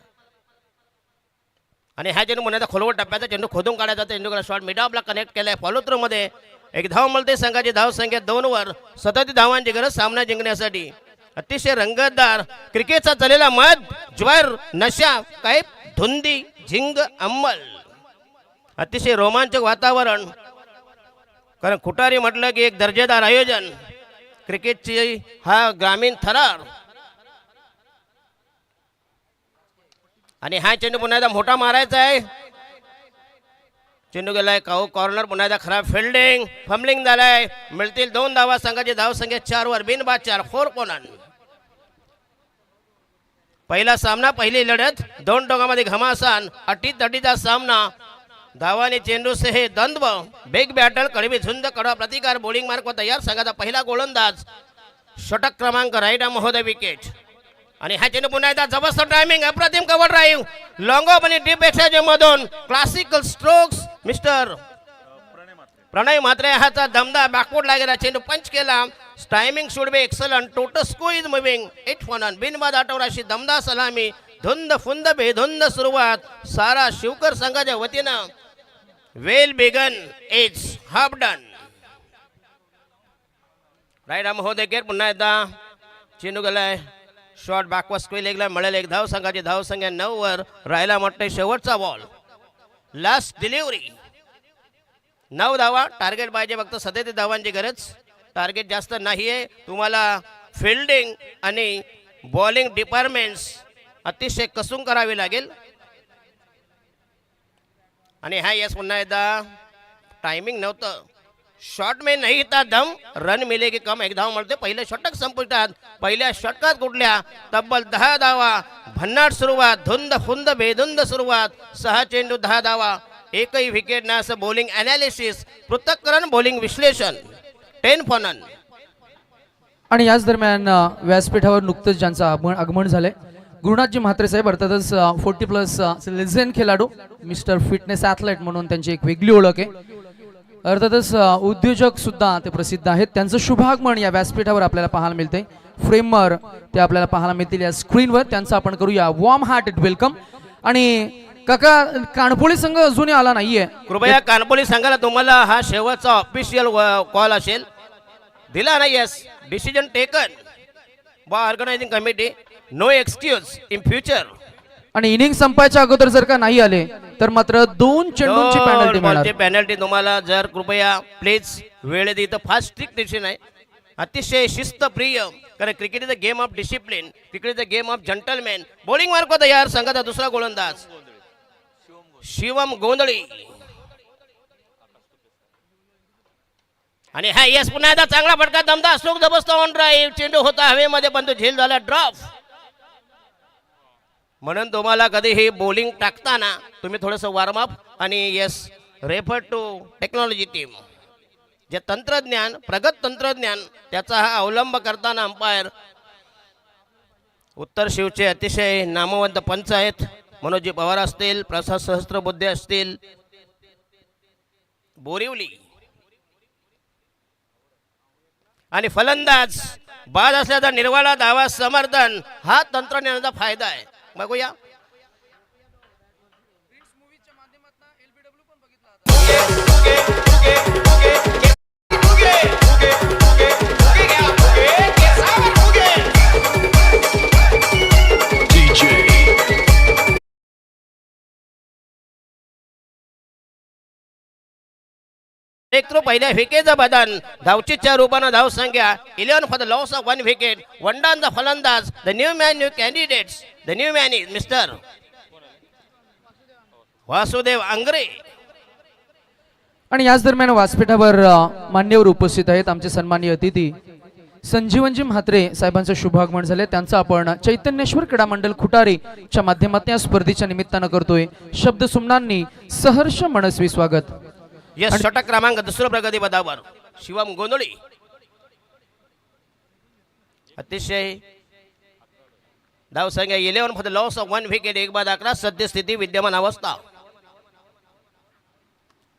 आणि हा चेंडू म्हणायचा खोलवर टप्प्याचा चेंडू खोदून काढायचा. चेंडूला शॉर्ट मिड ऑफला कनेक्ट केलाय. फॉलो थ्रू मध्ये एक धाव मिळते. संघाची धाव संख्या 2 वर. 37 धावांची गरज सामना जिंकण्यासाठी. अतिशय रंगतदार क्रिकेटचा चाललेला मध, ज्वर, नशा, काय धुंदी, झिंग, अंमल. अतिशय रोमांचक वातावरण. कारण खुटारी म्हटलं की एक दर्जेदार आयोजन. क्रिकेटची हा ग्रामीण थरार. आणि हा चेंडू पुन्हा एकदा मोठा मारायचा आहे. चेंडू गेलाय कॉर्नर. पुन्हा एकदा खराब फिल्डिंग, फंबलिंग झालाय. मिळतील 2 धावा. संघाची धाव संख्या 4 वर. बिनबाद 4, 4 कोनन. पहिला सामना, पहिली लढत, 2 टोकामध्ये घमासान, अटीतटीचा सामना. धावाने चेंडू से हे द्वंद्व. बिग बॅटल, कडवी झुंज, कडवा प्रतिकार. बॉलिंग मार्क तयार. संघाचा पहिला गोलंदाज. षटक क्रमांक राईट महोदय विकेट. आणि हा चेंडू पुन्हा एकदा जबरदस्त टायमिंग, अप्रतिम कव्हर ड्राईव्ह, लॉंग ऑफ आणि डीप एक्सचेंज मधून classical strokes. Mister Pranay Mhatre हाचा दमदा बॅकवर्ड लागेला. चेंडू पंच केला. Timing should be excellent. Total score is moving 8 फॉनन. बिनबाद आठवराशी दमदा सलामी. धुंद फुंद बेधुंद सुरुवात. सारा शिवकर संघाच्या वतीनं well begun it's half done. Right महोदय केर. पुन्हा एकदा चेंडू गेलाय शॉर्ट बॅकवर्ड स्क्वेअर लेगला. मिळेल एक धाव. संघाची धाव संख्या 9 वर. राहिला म्हटलं शेवटचा बॉल. Last delivery. 9 धावा. टार्गेट पाहिजे फक्त 37 धावांची गरज. टार्गेट जास्त नाहीये. तुम्हाला फिल्डिंग आणि बॉलिंग डिपार्टमेंट्स अतिशय कसून करावी लागेल. आणि हा यस पुन्हा एकदा टायमिंग नव्हतं. शॉट में नाही था दम रन मिले की कम एक धाव मिळते. पहिलं षटक संपुष्टात. पहिल्या षटकात कुठल्या तब्बल 10 धावा. भन्नाट सुरुवात, धुंद फुंद बेधुंद सुरुवात. 6 चेंडू 10 धावा, एकही विकेट ना. असं बॉलिंग अनालिसिस, पृथक्करण बॉलिंग विश्लेषण, 10 for none. आणि याच दरम्यान व्यासपीठावर नुकतंच ज्यांचं आगमन झालंय गुरुनाथजी म्हात्रे साहेब, अर्थातच 40+ लेजेंड खेळाडू, मिस्टर फिटनेस ॲथलेट म्हणून त्यांची एक वेगळी ओळख आहे. अर्थातच उद्योजक सुद्धा ते प्रसिद्ध आहेत. त्यांचं शुभागमन या व्यासपीठावर आपल्याला पाहायला मिळते. फ्रेमवर ते आपल्याला पाहायला मिळतील या स्क्रीनवर. त्यांचं आपण करूया वॉर्म हार्टेड वेलकम. आणि काका, कानपोळी संघ अजूनही आला नाहीये. कृपया कानपोली संघाला तुम्हाला हा शेवटचा ऑफिशियल कॉल असेल, दिला नाही. Yes, decision taken by organising committee. No excuse in future. आणि इनिंग संपायच्या अगोदर जर का नाही आले तर मात्र 2 चेंडूंची पेनल्टी मिळणार. पेनल्टी तुम्हाला. जर कृपया प्लीज वेळ दे. तर फास्ट स्ट्रिक्ट डिसिजन आहे, अतिशय शिस्तप्रिय. कारण cricket is a game of discipline, cricket is a game of gentleman. Bowling mark तयार संघाचा दुसरा गोलंदाज शिवम गोंधळी. आणि हा यस, पुन्हा एकदा चांगला फटका, दमदार स्ट्रोक, जबरदस्त ऑन ड्राईव्ह. चेंडू होता हवेमध्ये पण तो झेल झाला ड्रॉप. म्हणून तुम्हाला कधीही बॉलिंग टाकताना तुम्ही थोडंसं वॉर्मअप आणि yes refer to technology team. जे तंत्रज्ञान, प्रगत तंत्रज्ञान, त्याचा हा अवलंब करताना अंपायर उत्तर शिवचे अतिशय नामवंत पंच आहेत. मनोजी पवार असतील, प्रसाद सहस्त्रबुद्धे असतील, बोरिवली. आणि फलंदाज बाद असल्याचा निर्वाळा दावा समर्थन. हा तंत्रज्ञानाचा फायदा आहे. बघूया. एक थ्रो पहिल्या विकेटचं बदन. धावचीच्या रूपानं धाव संख्या 11 for the loss of 1 wicket. वंडांचा फलंदाज, the new man, new candidates. The new man is mister Vasudev Angre. आणि याच दरम्यान व्यासपीठावर मान्यवर उपस्थित आहेत आमचे सन्माननीय अतिथी संजीवनजी म्हात्रे साहेबांचं शुभागमन झाले. त्यांचं आपण चैतन्येश्वर क्रीडा मंडळ खुटारीच्या माध्यमातून या स्पर्धेच्या निमित्तानं करतोय. शब्द सुमनांनी सहर्ष मनस्वी स्वागत. यस, षटक क्रमांक 2 प्रगती पदावर शिवम गोंधळी. अतिशय धाव संख्या 11 for the loss of 1 wicket. 1 बाद 11 सद्यस्थिती विद्यमान अवस्था.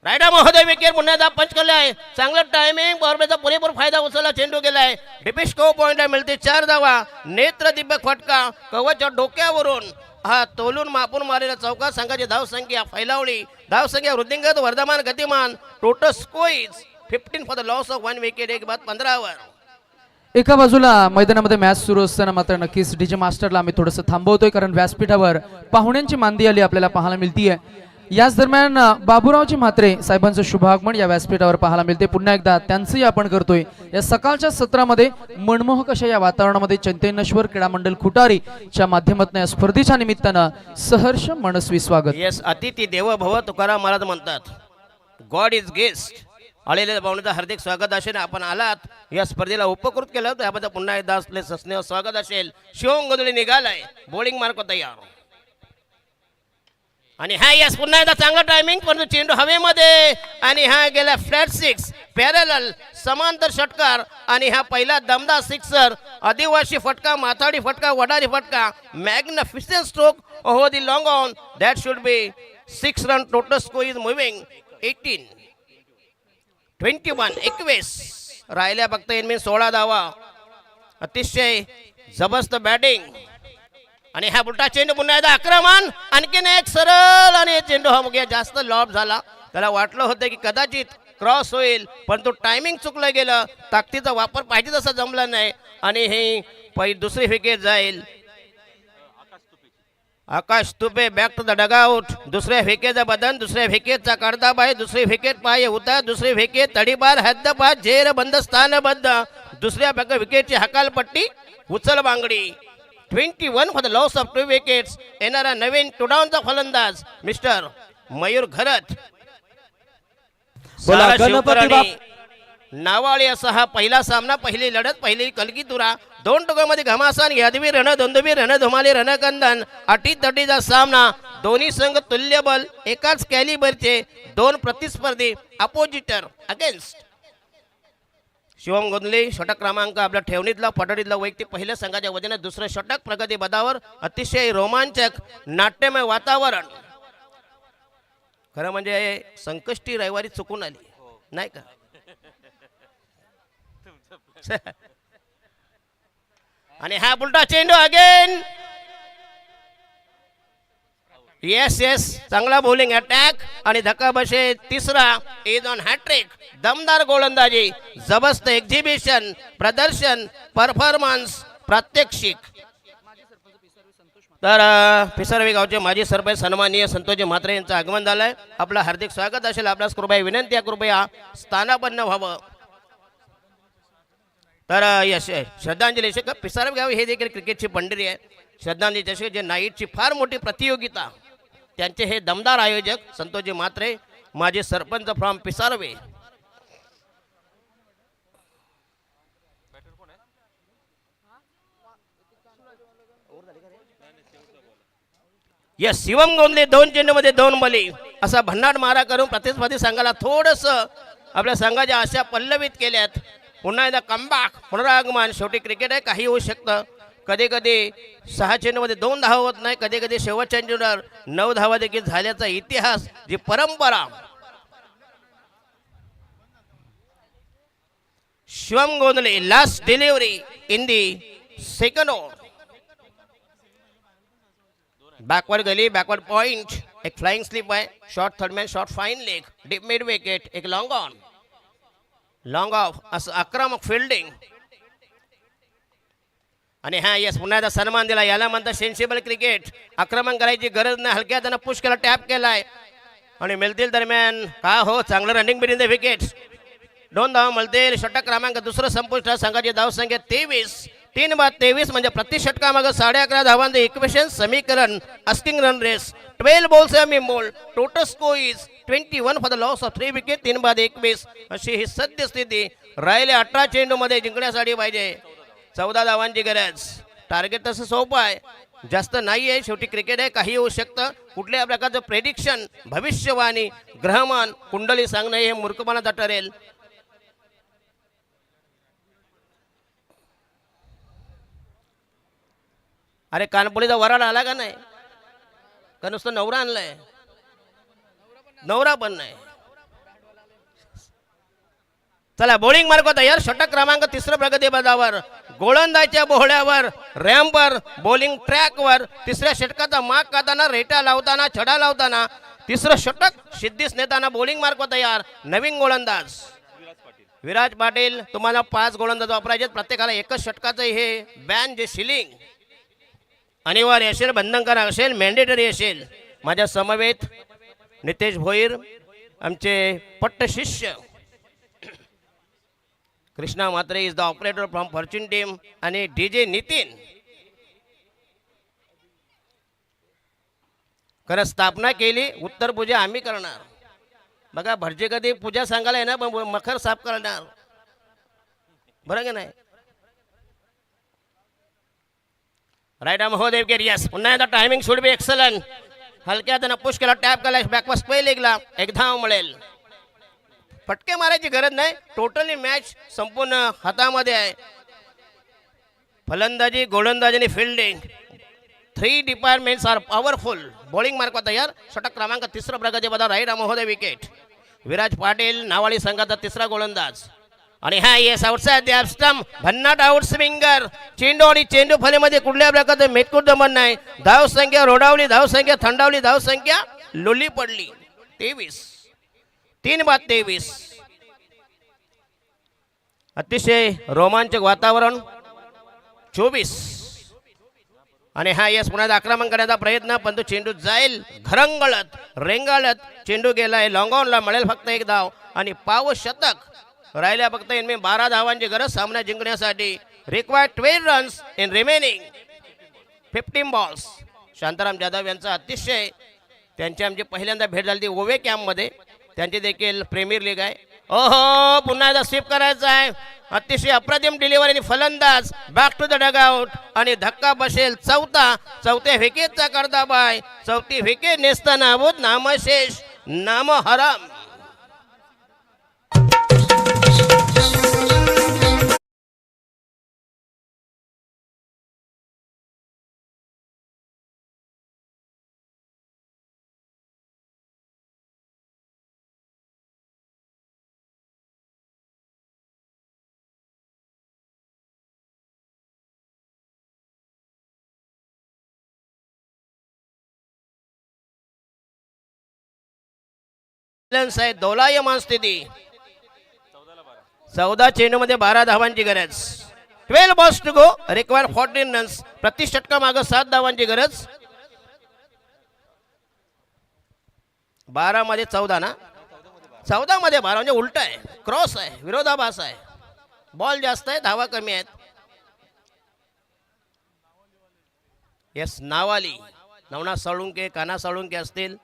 रायडा महोदय विकेट पुन्हा एकदा पंच केले आहे. चांगलं टायमिंग, बॉर्बेचा पुरेपूर फायदा उचलला. चेंडू गेलाय. डिपिस्को पॉइंटला मिळते 4 धावा. नेत्र दिव्य फटका कवच्या डोक्यावरून हा तोलून मापून मारलेला चौका. संघाची धाव संख्या फैलावली. धाव संख्या वृद्धिंगत, वर्धमान, गतिमान. Total score is 15 for the loss of 1 wicket. 1 बाद 15 वर. एका बाजूला मैदानामध्ये मॅच सुरू असताना मात्र नक्कीच डीजे मास्टरला आम्ही थोडंसं थांबवतोय, कारण व्यासपीठावर पाहुण्यांची मांदी आली आपल्याला पाहायला मिळतीये. याच दरम्यान बाबूरावजी म्हात्रे साहेबांचं शुभागमन या व्यासपीठावर पाहायला मिळते. पुन्हा एकदा त्यांचंही आपण करतोय. या सकाळच्या सत्रामध्ये मनमोहक अशा या वातावरणामध्ये चैतन्येश्वर क्रीडा मंडळ खुटारीच्या माध्यमातून या स्पर्धेच्या निमित्तानं सहर्ष मनस्वी स्वागत. येस, अतिथी देवो भव तुकाराम महाराज म्हणतात. God is guest. आलेल्या पाहुण्याचं हार्दिक स्वागत असेल. आपण आलात, या स्पर्धेला उपकृत केलं, त्याबद्दल पुन्हा एकदा असले सस्नेह स्वागत असेल. शिवम गोंधळी निघालाय. बॉलिंग मार्क तयार. आणि हा यस, पुन्हा एकदा चांगला टायमिंग, पण चेंडू हवेमध्ये. आणि हा गेला फ्लॅट 6 पॅरलल समांतर षटकार. आणि हा पहिला दमदार सिक्सर. आदिवासी फटका, माथाडी फटका, वडारी फटका. Magnificent stroke over the long on. That should be 6 run. Total score is moving 18 21 21. राहिल्या फक्त 16 धावा. अतिशय जबरदस्त बॅटिंग. आणि हा बुलटा चेंडू पुन्हा एकदा आक्रमण. आणखीन एक सरळ. आणि चेंडू हा मुख्य जास्त लॉब झाला. त्याला वाटलं होतं की कदाचित क्रॉस होईल, पण तो टायमिंग चुकलं गेलं. ताकदीचा वापर पाहिजे तसा जमला नाही. आणि ही दुसरी विकेट जाईल. Akash Tupe back to the dugout. दुसऱ्या विकेटचा बदन, दुसऱ्या विकेटचा कडदाब आहे. दुसरी विकेट पाय उतार. दुसरी विकेट तडीपार, हद्दपार, झेर बंद, स्थानबद्ध. दुसऱ्या विकेटची हकालपट्टी, उचल बांगडी. 21 for the loss of 2 wickets. येणारा नवीन टुडाऊनचा फलंदाज मिस्टर मयूर घरत. बोला गणपती नावाळी असा हा पहिला सामना, पहिली लढत, पहिली कलगीतुरा. दोन टोकामध्ये घमासान, यादवी रण, दोंदोबी रण, धुमाली रणकंदन, अटीतटीचा सामना. दोन्ही संघ तुल्यबल, एकाच कॅलिबरचे, दोन प्रतिस्पर्धी, अपोजिटर अगेन्स्ट. शिवम गोंधळे षटक क्रमांक आपल्या ठेवणीतला, पटडीतला वैयक्तिक पहिल्या संघाच्या वतीने दुसरं षटक प्रगती पदावर. अतिशय रोमांचक नाट्यमय वातावरण. खरं म्हणजे संकष्टी रविवारी चुकून आली नाही का. आणि हा उलटा चेंडू अगेन. येस येस, चांगला बॉलिंग अटॅक आणि धक्काबशे तिसरा इज ऑन हॅट्रिक. दमदार गोलंदाजी, जबरदस्त एक्झिबिशन, प्रदर्शन, परफॉर्मन्स, प्रात्यक्षिक. तर पिसरवे गावचे माजी सरपंच सन्माननीय संतोषजी म्हात्रे यांचं आगमन झालंय. आपलं हार्दिक स्वागत असेल. आपल्यास कृपया विनंती आहे, कृपया स्थानापन्न व्हावं. तर यश श्रद्धांजली चषक, पिसारवे गाव हे देखील क्रिकेटची पंढरी आहे. श्रद्धांजली चषक जे नाईटची फार मोठी प्रतियोगिता, त्यांचे हे दमदार आयोजक संतोषजी म्हात्रे, माजी सरपंच फ्रॉम पिसारवे. यस, शिवम गोंधळे 2 चेंडूमध्ये 2 बली असा भन्नाट मारा करून प्रतिस्पर्धी संघाला थोडस आपल्या संघाच्या आशा पल्लवित केल्यात. पुन्हा एकदा कमबॅक, पुनरागमन. शेवटी क्रिकेट आहे, काही होऊ शकतं. कधी कधी 6 चेंडूमध्ये 2 धावा होत नाही, कधी कधी शेवटच्या चेंडूवर 9 धावा देखील झाल्याचा इतिहास, जी परंपरा. Shivam Gondhale last delivery in the second over. Backward gully, backward point, एक फ्लाइंग स्लिप आहे. Short third man, short fine leg, deep mid wicket, एक लॉंग ऑन, लॉंग ऑफ, असं आक्रमक फिल्डिंग. आणि हा येस, पुन्हा एकदा सन्मान दिला. याला म्हणतात सेन्सिबल क्रिकेट. आक्रमण करायची गरज नाही, हलक्या त्यानं पुश केला, टॅप केलाय आणि मिळतील दरम्यान का हो चांगलं रनिंग बिटवीन द विकेट्स. 2 धावा मिळतील. षटक क्रमांक दुसरं संपुष्ट. संघाची धावसंख्या 23. 3 बाद 23 म्हणजे प्रति षटकामागं 11.5 धावांचं इक्वेशन समीकरण. अस्किंग रन रेस, 12 बॉल्स एम ball. Total score is 21 for the loss of 3 wicket. 3 बाद 21 अशी ही सद्यस्थिती. राहिले 18 चेंडूमध्ये जिंकण्यासाठी पाहिजे 14 धावांची गरज. टार्गेट तसं सोपं आहे, जास्त नाही आहे. शेवटी क्रिकेट आहे, काही होऊ शकतं. कुठल्याही प्रकारचं प्रेडिक्शन, भविष्यवाणी, ग्रहमान, कुंडली सांगणं हे मूर्खपणाचं ठरेल. अरे कानपुडीचा वराड आला का नाही? का नुसतं नवरा आणलाय? नवरा पण नाही. चला, बॉलिंग मार्ग तयार. षटक क्रमांक 3 प्रगती पदावर. गोलंदाजच्या बोहड्यावर, रॅम्पवर, बॉलिंग ट्रॅकवर. 3ऱ्या षटकाचा माग काढताना, रेटा लावताना, छडा लावताना 3रं षटक सिद्धीस नेताना बॉलिंग मार्ग तयार. नवीन गोलंदाज विराज पाटील. तुम्हाला 5 गोलंदाज वापरायचे, प्रत्येकाला एकच षटकाचं हे बॅन, जे शिलिंग अनिवार्य असेल, बंधनकारक असेल, मॅन्डेटरी असेल. माझ्या समवेत नितेश भोईर, आमचे पट्ट शिष्य Krishna Mhatre is the operator from Fortune team, आणि डीजे नितीन. खरं स्थापना केली, उत्तर पूजा आम्ही करणार. बघा, भटजी कधी पूजा सांगायला आहे ना, पण मखर साफ करणार, बरं का नाही? राईट आर्म हो देव यस. पुन्हा एकदा टायमिंग शुड बी एक्सलंट. हलक्या त्यानं पुश केला, टॅप केला, बॅकवर्ड स्पेल लेगला, एक धाव मिळेल. फटके मारायची गरज नाही, टोटली मॅच संपूर्ण हातामध्ये आहे. फलंदाजी, गोलंदाजी आणि fielding, 3 departments are powerful. Bowling mark तयार. षटक क्रमांक 3 प्रगती पदावर राईट आर्म हो दे विकेट. विराज पाटील नावाळी संघाचा 3रा गोलंदाज. आणि हा येस, आउटसाइड द स्टंप, भन्नाट आउट स्विंगर. चेंडू आणि चेंडू फलीमध्ये कुठल्या प्रकारचं मेतकूट दमन नाही. धावसंख्या रोडावली, धावसंख्या थंडावली, धावसंख्या लोली पडली. 23. 3 बाद 23. अतिशय रोमांचक वातावरण. 24. आणि हा येस, पुन्हा आक्रमण करण्याचा प्रयत्न, पण तो चेंडू जाईल घरंगळत, रेंगाळत. चेंडू गेलाय लॉंग ऑनला, मिळेल फक्त 1 धाव आणि पाव शतक. राहिल्या फक्त 12 धावांची गरज सामना जिंकण्यासाठी. Required 12 runs in remaining 15 balls. Shantaram Jadhav यांचा अतिशय, त्यांची आमची पहिल्यांदा भेट झाली ओवे कॅम्पमध्ये. त्यांची देखील प्रीमियर लीग आहे. ओहो पुन्हा एकदा स्वीप करायचा आहे. अतिशय अप्रतिम डिलिव्हरी आणि फलंदाज बॅक टू द डगआउट आणि धक्का बसेल चौथ्या विकेटचा करता बाय. चौथी विकेट नेसता नाबूद नामशेष नाम हराम. आहे दोलायमान स्थिती. 14 चेंडूमध्ये 12 धावांची गरज. 12 balls to go require 14 runs. प्रति षटका मागे 7 धावांची गरज. 12 मध्ये 14 ना, 14 मध्ये 12 म्हणजे उलट आहे, क्रॉस आहे, विरोधाभास आहे. बॉल जास्त आहे, धावा कमी आहेत. येस नावाली, नवना साळुंके, काना साळुंके असतील.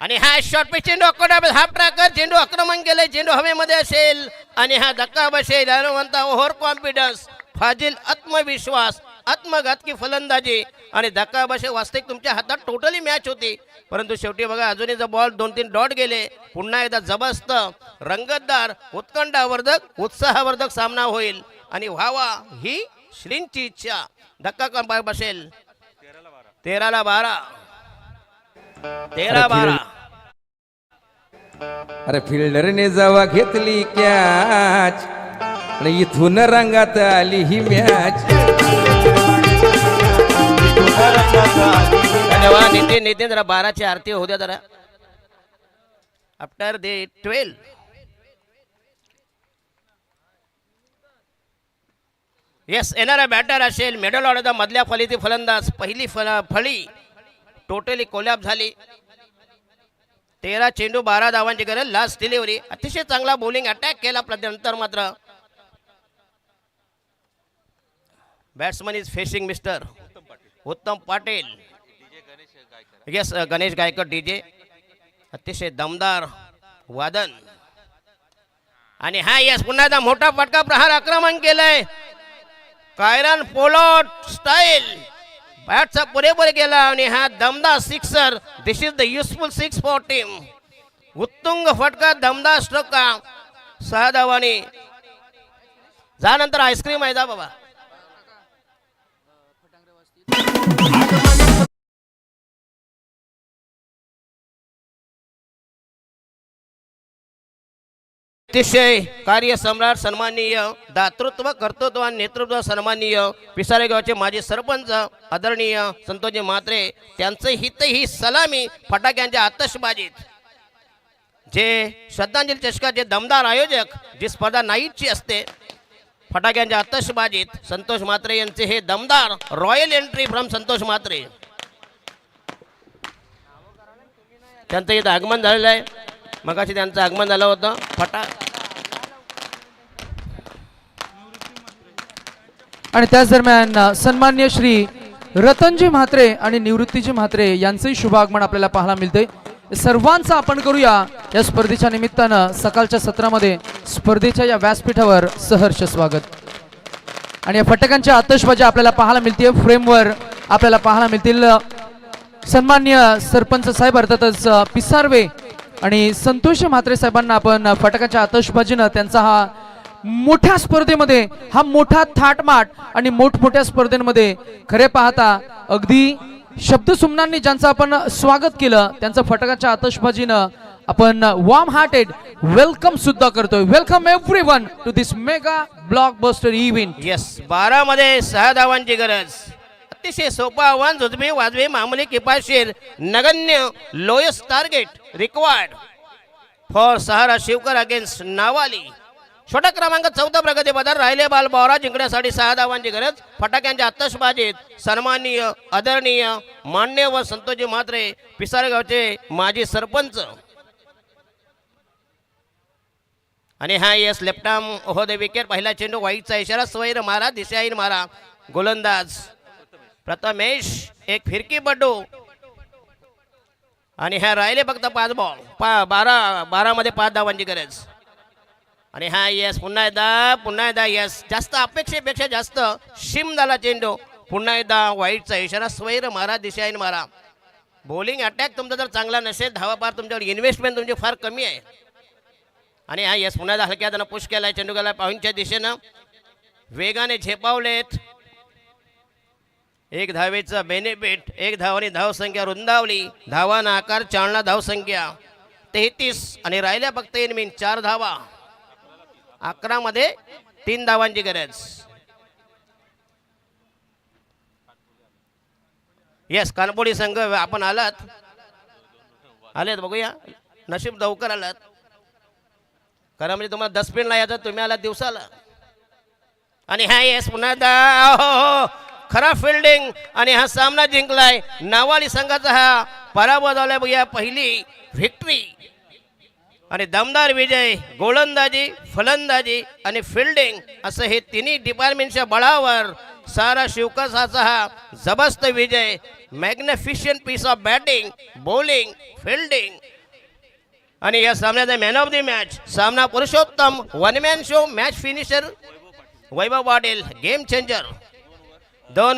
आणि हा शॉर्ट पिच चेंडू हाफ ट्रॅकर चेंडू आक्रमण केले. चेंडू हवेमध्ये असेल आणि हा धक्का बसेल. म्हणता ओव्हर कॉन्फिडन्स, फाजील आत्मविश्वास, आत्मघातकी फलंदाजी आणि धक्का बसे. वास्तविक तुमच्या हातात टोटली मॅच होती, परंतु शेवटी बघा अजूनही जर बॉल 2-3 डॉट गेले. पुन्हा एकदा जबरदस्त रंगतदार उत्कंठावर्धक उत्साहवर्धक सामना होईल आणि व्हावा ही श्रींची इच्छा. धक्का बसेल. 13-12 13-12. अरे फिल्डरने जेव्हा घेतली कॅच आणि इथून रंगात आली ही मॅच. धन्यवाद नितीन जरा 12ची आरती होऊ द्या जरा. आफ्टर द 12 येस येणारा बॅटर असेल मिडल ऑर्डरचा मधल्या फळीतील फलंदाज. पहिली फळी टोटली कोलॅप झाली. 13 चेंडू 12 धावांची गरज. Last delivery. अतिशय चांगला बॉलिंग अटॅक केला. नंतर मात्र batsman is facing mister Uttam Patil. Yes Ganesh Gaykar DJ. अतिशय दमदार वादन आणि हा येस पुन्हा एकदा मोठा फटका प्रहार आक्रमण केलंय. कायरन पोलॉट स्टाईल बॅटचा पुरेपूर गेला आणि हा दमदार sixer. This is the useful 6 for team. उत्तुंग फटका, दमदार स्ट्रोक. 6 धावांनी जा. नंतर आईस्क्रीम आहे जा बाबा. अतिशय कार्यसम्राट सन्माननीय, दातृत्व कर्तृत्व आणि नेतृत्व सन्माननीय पिसारे गावचे माजी सरपंच आदरणीय संतोषजी म्हात्रे, त्यांचं हितही सलामी फटाक्यांच्या आतषबाजीत. जे श्रद्धांजली चषकाचे दमदार आयोजक, जी स्पर्धा नाईटची असते, फटाक्यांच्या आतषबाजीत संतोष म्हात्रे यांचे हे दमदार royal entry from Santosh Mhatre. त्यांचं इथं आगमन झालेलं आहे. मगाशी त्यांचं आगमन झालं होतं. आणि त्याच दरम्यान सन्मान्य श्री रतनजी म्हात्रे आणि निवृत्तीजी म्हात्रे यांचंही शुभ आगमन आपल्याला पाहायला मिळते. सर्वांचं आपण करूया या स्पर्धेच्या निमित्तानं सकाळच्या सत्रामध्ये स्पर्धेच्या या व्यासपीठावर सहर्ष स्वागत. आणि या फटाक्यांच्या आतषबाजी आपल्याला पाहायला मिळते. फ्रेमवर आपल्याला पाहायला मिळतील सन्मान्य सरपंच साहेब अर्थातच पिसारवे आणि संतोष म्हात्रे साहेबांना आपण फटाक्याच्या आतषबाजीनं त्यांचा हा मोठ्या स्पर्धेमध्ये, हा मोठा थाटमाट आणि मोठमोठ्या स्पर्धेमध्ये खरे पाहता अगदी शब्दसुमनांनी ज्यांचं आपण स्वागत केलं, त्यांचं फटाक्याच्या आतषबाजीनं आपण वॉर्म हार्टेड वेलकम सुद्धा करतोय. Welcome everyone to this mega blockbuster event. Yes 12 मध्ये 6 धावांची गरज. अतिशय सोपा आव्हान, जुजबी वाजवी मामूली किफायतशीर, नगण्य lowest target required for Sahara Shivkar against नावाली. षटक क्रमांक 14 प्रगती पदार. राहिले बाल बोरा जिंकण्यासाठी 6 धावांची गरज. फटाक्यांच्या आतषबाजीत सन्माननीय आदरणीय मान्यवर संतोषजी म्हात्रे पिसारेगावचे माजी सरपंच. आणि हा yes left arm over the wicket. पहिला चेंडू वाईटचा इशारा. स्वैर मारा, दिशाहीन मारा. गोलंदाज प्रथमेश एक फिरकी बड्डू आणि ह्या राहिले फक्त 5 बॉल 12 मध्ये 5 धावांची गरज. आणि हा यस पुन्हा एकदा यस. जास्त अपेक्षेपेक्षा जास्त शिम झाला चेंडू. पुन्हा एकदा वाईटचा इशारा. स्वैर मारा, दिशाहीन मारा. बॉलिंग अटॅक तुमचा जर चांगला नसेल, धावा पार तुमच्यावर इन्व्हेस्टमेंट तुमची फार कमी आहे. आणि हा यस पुन्हा एकदा हलक्या त्यानं पुश केलाय. चेंडू गेला पॉईंटच्या दिशेनं. वेगाने झेपावलेत. 1 धावेचा बेनिफिट. 1 धावाने धावसंख्या रुंदावली. धावांना आकार, चालना धावसंख्या 33 आणि राहिल्या फक्त 4 धावा. 11 मध्ये 3 धावांची गरज. येस कानपोडी संघ आपण आलेत बघूया. नशीब लवकर आलात, कारण म्हणजे तुम्हाला 10 स्पिन यायचं, तुम्ही आलात दिवसाला. आणि हा येस पुन्हा हो खरा फिल्डिंग. आणि हा सामना जिंकलाय. नावाली संघाचा हा पराभव झालाय बघूया. पहिली व्हिक्टरी आणि दमदार विजय. गोलंदाजी, फलंदाजी आणि फिल्डिंग असं हे तिन्ही डिपार्टमेंटच्या बळावर सारा शिवकासाचा हा जबरदस्त विजय. Magnificent piece of batting, bowling, fielding. आणि या सामन्याचा मॅन ऑफ द मॅच, सामना पुरुषोत्तम, 1 man show, match finisher Vaibhav Patil, game changer. 2